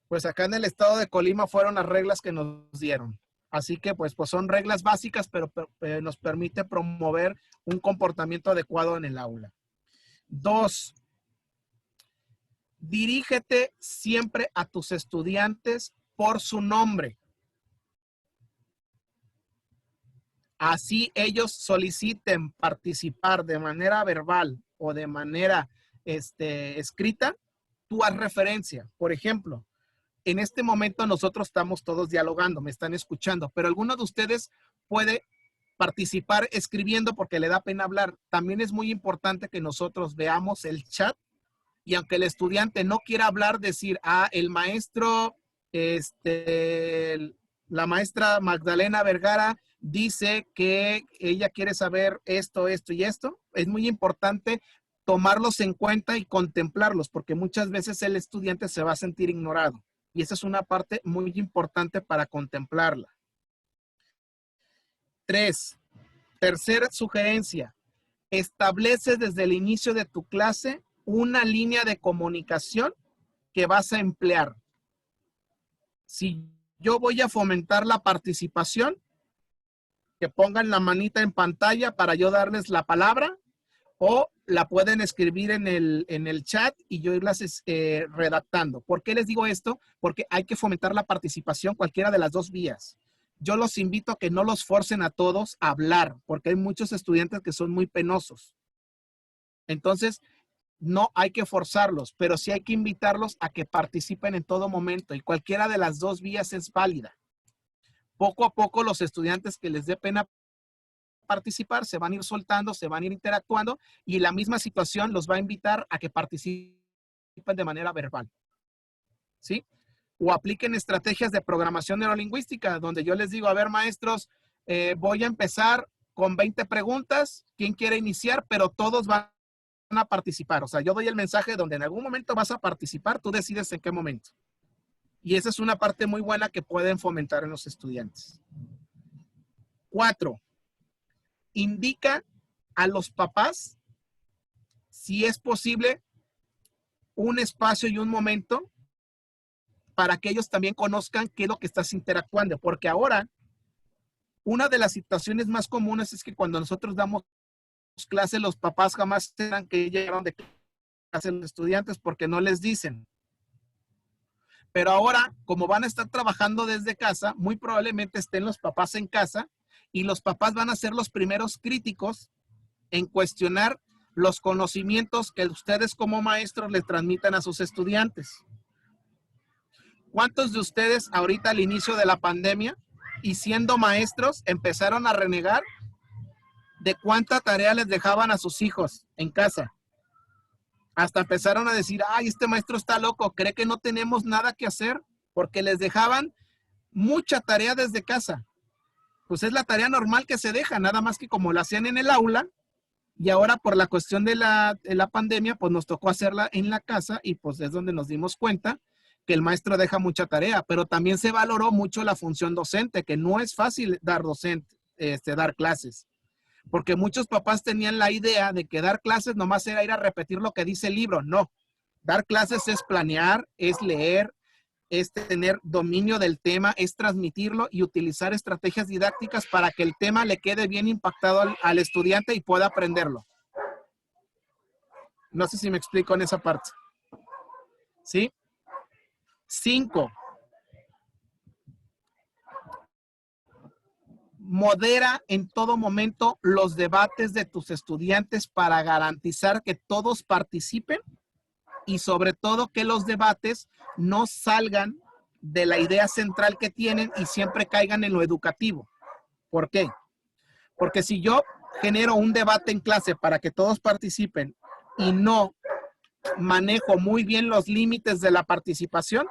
Pues acá en el estado de Colima fueron las reglas que nos dieron. Así que pues son reglas básicas, pero nos permite promover un comportamiento adecuado en el aula. 2. Dirígete siempre a tus estudiantes por su nombre. Así ellos soliciten participar de manera verbal o de manera escrita, tú haz referencia. Por ejemplo, en este momento nosotros estamos todos dialogando, me están escuchando, pero alguno de ustedes puede participar escribiendo porque le da pena hablar. También es muy importante que nosotros veamos el chat y aunque el estudiante no quiera hablar, decir, el maestro, la maestra Magdalena Vergara dice que ella quiere saber esto, esto y esto. Es muy importante tomarlos en cuenta y contemplarlos porque muchas veces el estudiante se va a sentir ignorado. Y esa es una parte muy importante para contemplarla. 3. Tercera sugerencia. Establece desde el inicio de tu clase una línea de comunicación que vas a emplear. Si yo voy a fomentar la participación, que pongan la manita en pantalla para yo darles la palabra, o la pueden escribir en el chat y yo irlas redactando. ¿Por qué les digo esto? Porque hay que fomentar la participación cualquiera de las dos vías. Yo los invito a que no los forcen a todos a hablar, porque hay muchos estudiantes que son muy penosos. Entonces, no hay que forzarlos, pero sí hay que invitarlos a que participen en todo momento y cualquiera de las dos vías es válida. Poco a poco los estudiantes que les dé pena participar se van a ir soltando, se van a ir interactuando y la misma situación los va a invitar a que participen de manera verbal. ¿Sí? O apliquen estrategias de programación neurolingüística donde yo les digo, a ver maestros, voy a empezar con 20 preguntas, ¿quién quiere iniciar? Pero todos van a participar. O sea, yo doy el mensaje donde en algún momento vas a participar, tú decides en qué momento. Y esa es una parte muy buena que pueden fomentar en los estudiantes. 4. indica a los papás, si es posible, un espacio y un momento para que ellos también conozcan qué es lo que estás interactuando. Porque ahora, una de las situaciones más comunes es que cuando nosotros damos clases, los papás jamás serán que llegaron de clase los estudiantes porque no les dicen. Pero ahora, como van a estar trabajando desde casa, muy probablemente estén los papás en casa y los papás van a ser los primeros críticos en cuestionar los conocimientos que ustedes como maestros les transmitan a sus estudiantes. ¿Cuántos de ustedes ahorita al inicio de la pandemia y siendo maestros empezaron a renegar de cuánta tarea les dejaban a sus hijos en casa? Hasta empezaron a decir, ay, este maestro está loco, cree que no tenemos nada que hacer porque les dejaban mucha tarea desde casa. Pues es la tarea normal que se deja, nada más que como la hacían en el aula y ahora por la cuestión de la pandemia, pues nos tocó hacerla en la casa y pues es donde nos dimos cuenta que el maestro deja mucha tarea, pero también se valoró mucho la función docente, que no es fácil dar dar clases. Porque muchos papás tenían la idea de que dar clases nomás era ir a repetir lo que dice el libro. No, dar clases es planear, es leer, es tener dominio del tema, es transmitirlo y utilizar estrategias didácticas para que el tema le quede bien impactado al estudiante y pueda aprenderlo. No sé si me explico en esa parte. ¿Sí? 5. Modera en todo momento los debates de tus estudiantes para garantizar que todos participen y sobre todo que los debates no salgan de la idea central que tienen y siempre caigan en lo educativo. ¿Por qué? Porque si yo genero un debate en clase para que todos participen y no manejo muy bien los límites de la participación,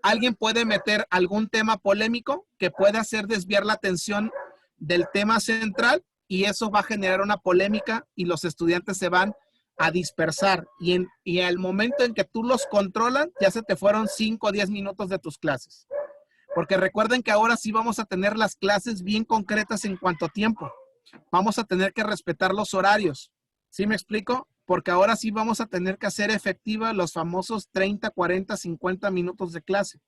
alguien puede meter algún tema polémico que puede hacer desviar la atención del tema central y eso va a generar una polémica y los estudiantes se van a dispersar. Y al momento en que tú los controlas, ya se te fueron 5 o 10 minutos de tus clases. Porque recuerden que ahora sí vamos a tener las clases bien concretas en cuanto a tiempo. Vamos a tener que respetar los horarios. ¿Sí me explico? Porque ahora sí vamos a tener que hacer efectiva los famosos 30, 40, 50 minutos de clase.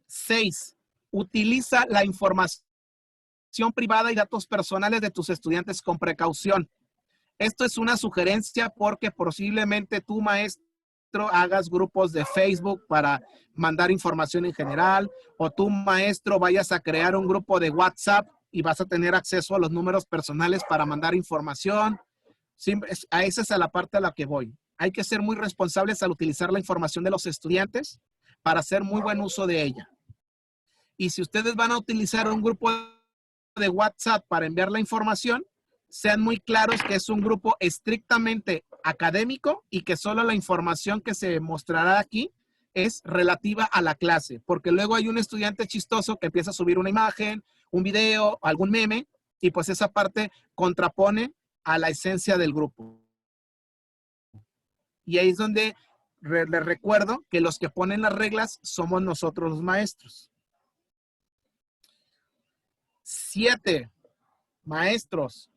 Seis, utiliza la información privada y datos personales de tus estudiantes con precaución. Esto es una sugerencia porque posiblemente tu maestro hagas grupos de Facebook para mandar información en general o tu maestro vayas a crear un grupo de WhatsApp y vas a tener acceso a los números personales para mandar información. Sí, esa es a la parte a la que voy. Hay que ser muy responsables al utilizar la información de los estudiantes para hacer muy buen uso de ella. Y si ustedes van a utilizar un grupo de WhatsApp para enviar la información, sean muy claros que es un grupo estrictamente académico y que solo la información que se mostrará aquí es relativa a la clase. Porque luego hay un estudiante chistoso que empieza a subir una imagen, un video, algún meme, y pues esa parte contrapone a la esencia del grupo. Y ahí es donde les recuerdo que los que ponen las reglas somos nosotros los maestros. 7, maestros,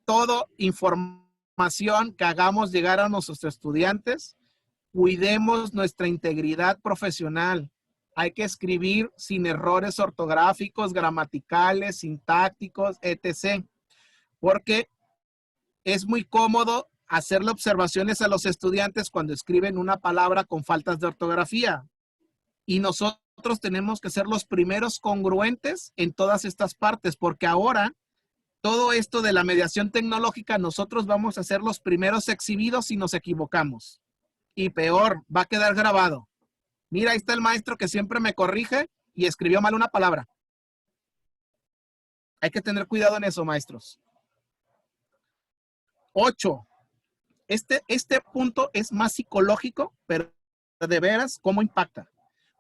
toda información que hagamos llegar a nuestros estudiantes, cuidemos nuestra integridad profesional. Hay que escribir sin errores ortográficos, gramaticales, sintácticos, etc. Porque es muy cómodo hacerle observaciones a los estudiantes cuando escriben una palabra con faltas de ortografía. Y nosotros tenemos que ser los primeros congruentes en todas estas partes, porque ahora todo esto de la mediación tecnológica, nosotros vamos a ser los primeros exhibidos si nos equivocamos. Y peor, va a quedar grabado. Mira, ahí está el maestro que siempre me corrige y escribió mal una palabra. Hay que tener cuidado en eso, maestros. 8. Este punto es más psicológico, pero de veras, ¿cómo impacta?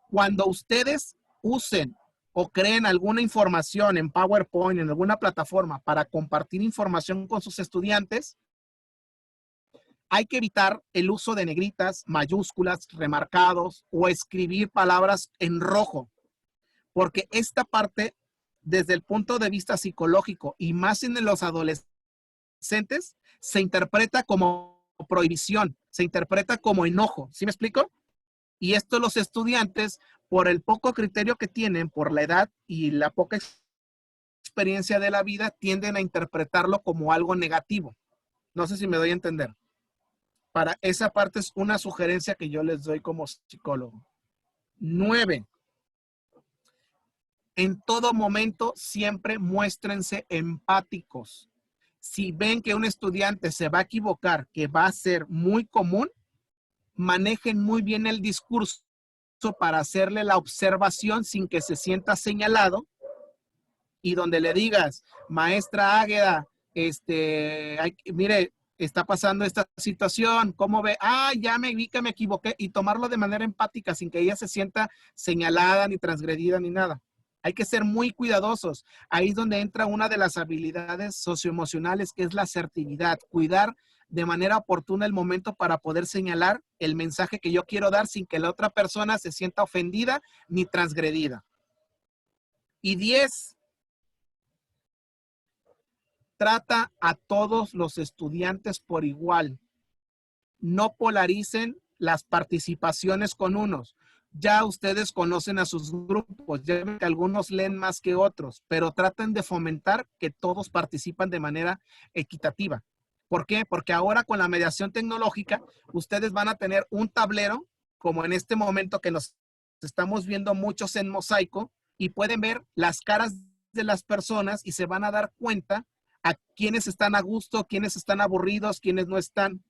Cuando ustedes usen o creen alguna información en PowerPoint, en alguna plataforma para compartir información con sus estudiantes, hay que evitar el uso de negritas, mayúsculas, remarcados o escribir palabras en rojo, porque esta parte, desde el punto de vista psicológico y más en los adolescentes, se interpreta como prohibición, se interpreta como enojo. ¿Sí me explico? Y esto los estudiantes, por el poco criterio que tienen, por la edad y la poca experiencia de la vida, tienden a interpretarlo como algo negativo. No sé si me doy a entender. Para esa parte es una sugerencia que yo les doy como psicólogo. 9. En todo momento siempre muéstrense empáticos. Si ven que un estudiante se va a equivocar, que va a ser muy común, manejen muy bien el discurso para hacerle la observación sin que se sienta señalado y donde le digas, maestra Águeda, mire, está pasando esta situación, ¿cómo ve? Ah, ya me vi que me equivoqué, y tomarlo de manera empática sin que ella se sienta señalada ni transgredida ni nada. Hay que ser muy cuidadosos. Ahí es donde entra una de las habilidades socioemocionales, que es la asertividad. Cuidar de manera oportuna el momento para poder señalar el mensaje que yo quiero dar sin que la otra persona se sienta ofendida ni transgredida. Y 10. Trata a todos los estudiantes por igual. No polaricen las participaciones con unos. Ya ustedes conocen a sus grupos, ya ven que algunos leen más que otros, pero traten de fomentar que todos participan de manera equitativa. ¿Por qué? Porque ahora con la mediación tecnológica, ustedes van a tener un tablero, como en este momento que nos estamos viendo muchos en mosaico, y pueden ver las caras de las personas y se van a dar cuenta a quienes están a gusto, quienes están aburridos, quienes no están.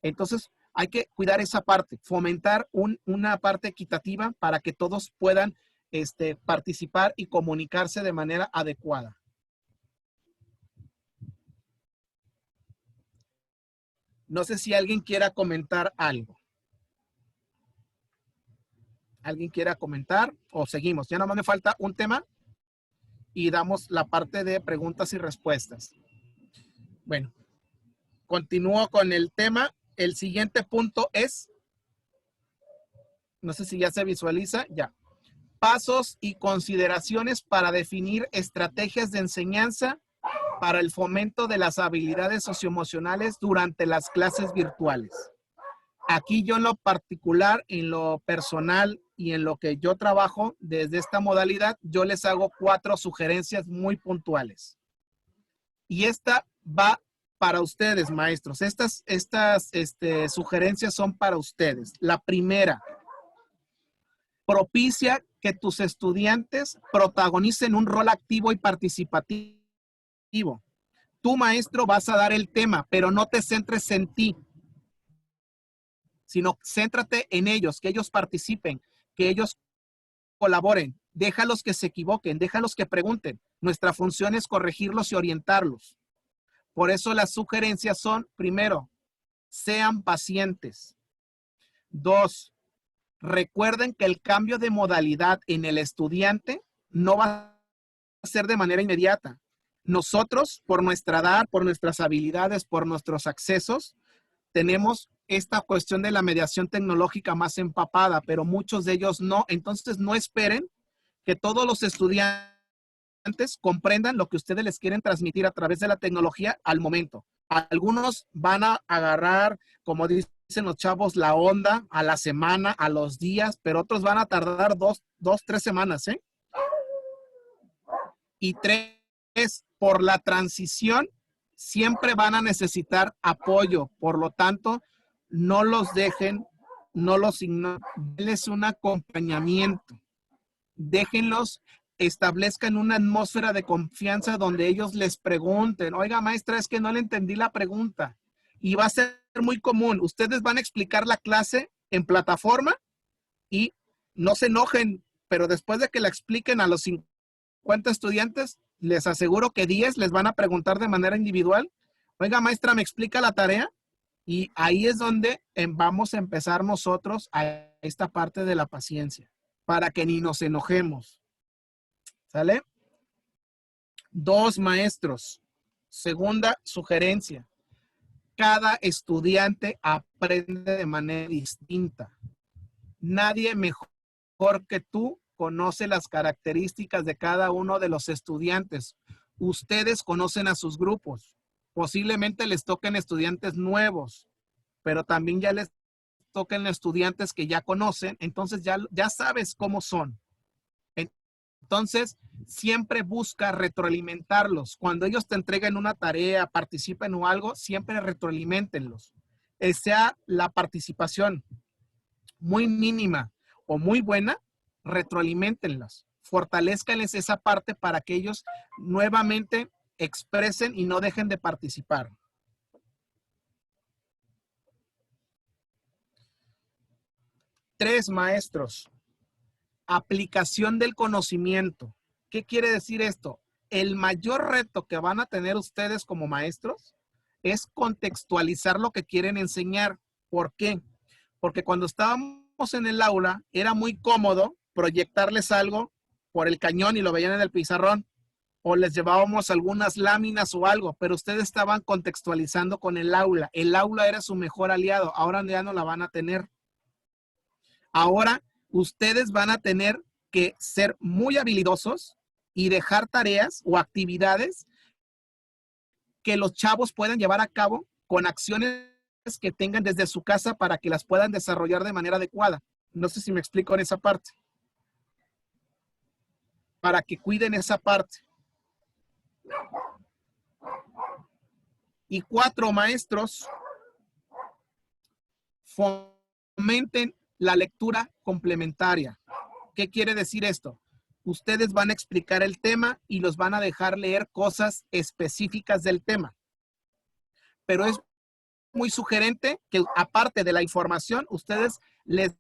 Entonces, hay que cuidar esa parte, fomentar una parte equitativa para que todos puedan participar y comunicarse de manera adecuada. No sé si alguien quiera comentar algo. ¿Alguien quiera comentar o seguimos? Ya nomás me falta un tema y damos la parte de preguntas y respuestas. Bueno, continúo con el tema. El siguiente punto es, no sé si ya se visualiza, ya. Pasos y consideraciones para definir estrategias de enseñanza para el fomento de las habilidades socioemocionales durante las clases virtuales. Aquí yo en lo particular, en lo personal y en lo que yo trabajo desde esta modalidad, yo les hago 4 sugerencias muy puntuales. Y esta va para ustedes, maestros. Estas sugerencias son para ustedes. La primera, propicia que tus estudiantes protagonicen un rol activo y participativo. Tú, maestro, vas a dar el tema, pero no te centres en ti, sino céntrate en ellos, que ellos participen, que ellos colaboren. Déjalos que se equivoquen, déjalos que pregunten. Nuestra función es corregirlos y orientarlos. Por eso las sugerencias son, primero, sean pacientes. 2, recuerden que el cambio de modalidad en el estudiante no va a ser de manera inmediata. Nosotros, por nuestra edad, por nuestras habilidades, por nuestros accesos, tenemos esta cuestión de la mediación tecnológica más empapada, pero muchos de ellos no. Entonces, no esperen que todos los estudiantes comprendan lo que ustedes les quieren transmitir a través de la tecnología al momento. Algunos van a agarrar, como dicen los chavos, la onda a la semana, a los días, pero otros van a tardar 2, 3 semanas, ¿eh? Y 3, por la transición, siempre van a necesitar apoyo. Por lo tanto, no los dejen, no los ignoren. Denles un acompañamiento. Déjenlos, establezcan una atmósfera de confianza donde ellos les pregunten, oiga, maestra, es que no le entendí la pregunta. Y va a ser muy común. Ustedes van a explicar la clase en plataforma y no se enojen, pero después de que la expliquen a los 50 estudiantes, les aseguro que 10 les van a preguntar de manera individual, oiga, maestra, ¿me explica la tarea? Y ahí es donde vamos a empezar nosotros a esta parte de la paciencia, para que ni nos enojemos. ¿Sale? 2, maestros. Segunda sugerencia. Cada estudiante aprende de manera distinta. Nadie mejor que tú conoce las características de cada uno de los estudiantes. Ustedes conocen a sus grupos. Posiblemente les toquen estudiantes nuevos, pero también ya les toquen estudiantes que ya conocen, entonces ya sabes cómo son. Entonces, siempre busca retroalimentarlos. Cuando ellos te entreguen una tarea, participen o algo, siempre retroalimentenlos. Sea la participación muy mínima o muy buena, retroalimentenlos. Fortalezcanles esa parte para que ellos nuevamente expresen y no dejen de participar. Tres, maestros. Aplicación del conocimiento. ¿Qué quiere decir esto? El mayor reto que van a tener ustedes como maestros es contextualizar lo que quieren enseñar. ¿Por qué? Porque cuando estábamos en el aula era muy cómodo proyectarles algo por el cañón y lo veían en el pizarrón, o les llevábamos algunas láminas o algo, pero ustedes estaban contextualizando con el aula. El aula era su mejor aliado, ahora ya no la van a tener. Ahora ustedes van a tener que ser muy habilidosos y dejar tareas o actividades que los chavos puedan llevar a cabo con acciones que tengan desde su casa para que las puedan desarrollar de manera adecuada. No sé si me explico en esa parte. Para que cuiden esa parte. Y 4, maestros, fomenten la lectura complementaria. ¿Qué quiere decir esto? Ustedes van a explicar el tema y los van a dejar leer cosas específicas del tema. Pero es muy sugerente que aparte de la información, ustedes les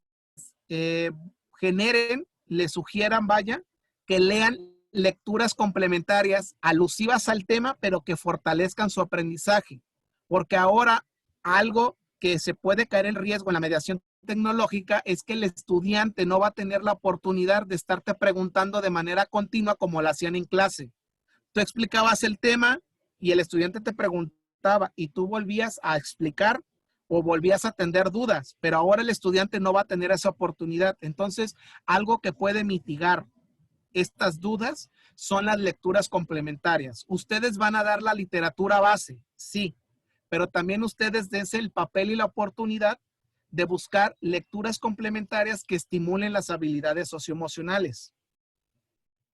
generen, les sugieran, vaya, que lean lecturas complementarias alusivas al tema, pero que fortalezcan su aprendizaje. Porque ahora algo que se puede caer en riesgo en la mediación tecnológica es que el estudiante no va a tener la oportunidad de estarte preguntando de manera continua como lo hacían en clase. Tú explicabas el tema y el estudiante te preguntaba y tú volvías a explicar o volvías a atender dudas, pero ahora el estudiante no va a tener esa oportunidad. Entonces, algo que puede mitigar estas dudas son las lecturas complementarias. Ustedes van a dar la literatura base, sí, pero también ustedes dense el papel y la oportunidad de buscar lecturas complementarias que estimulen las habilidades socioemocionales.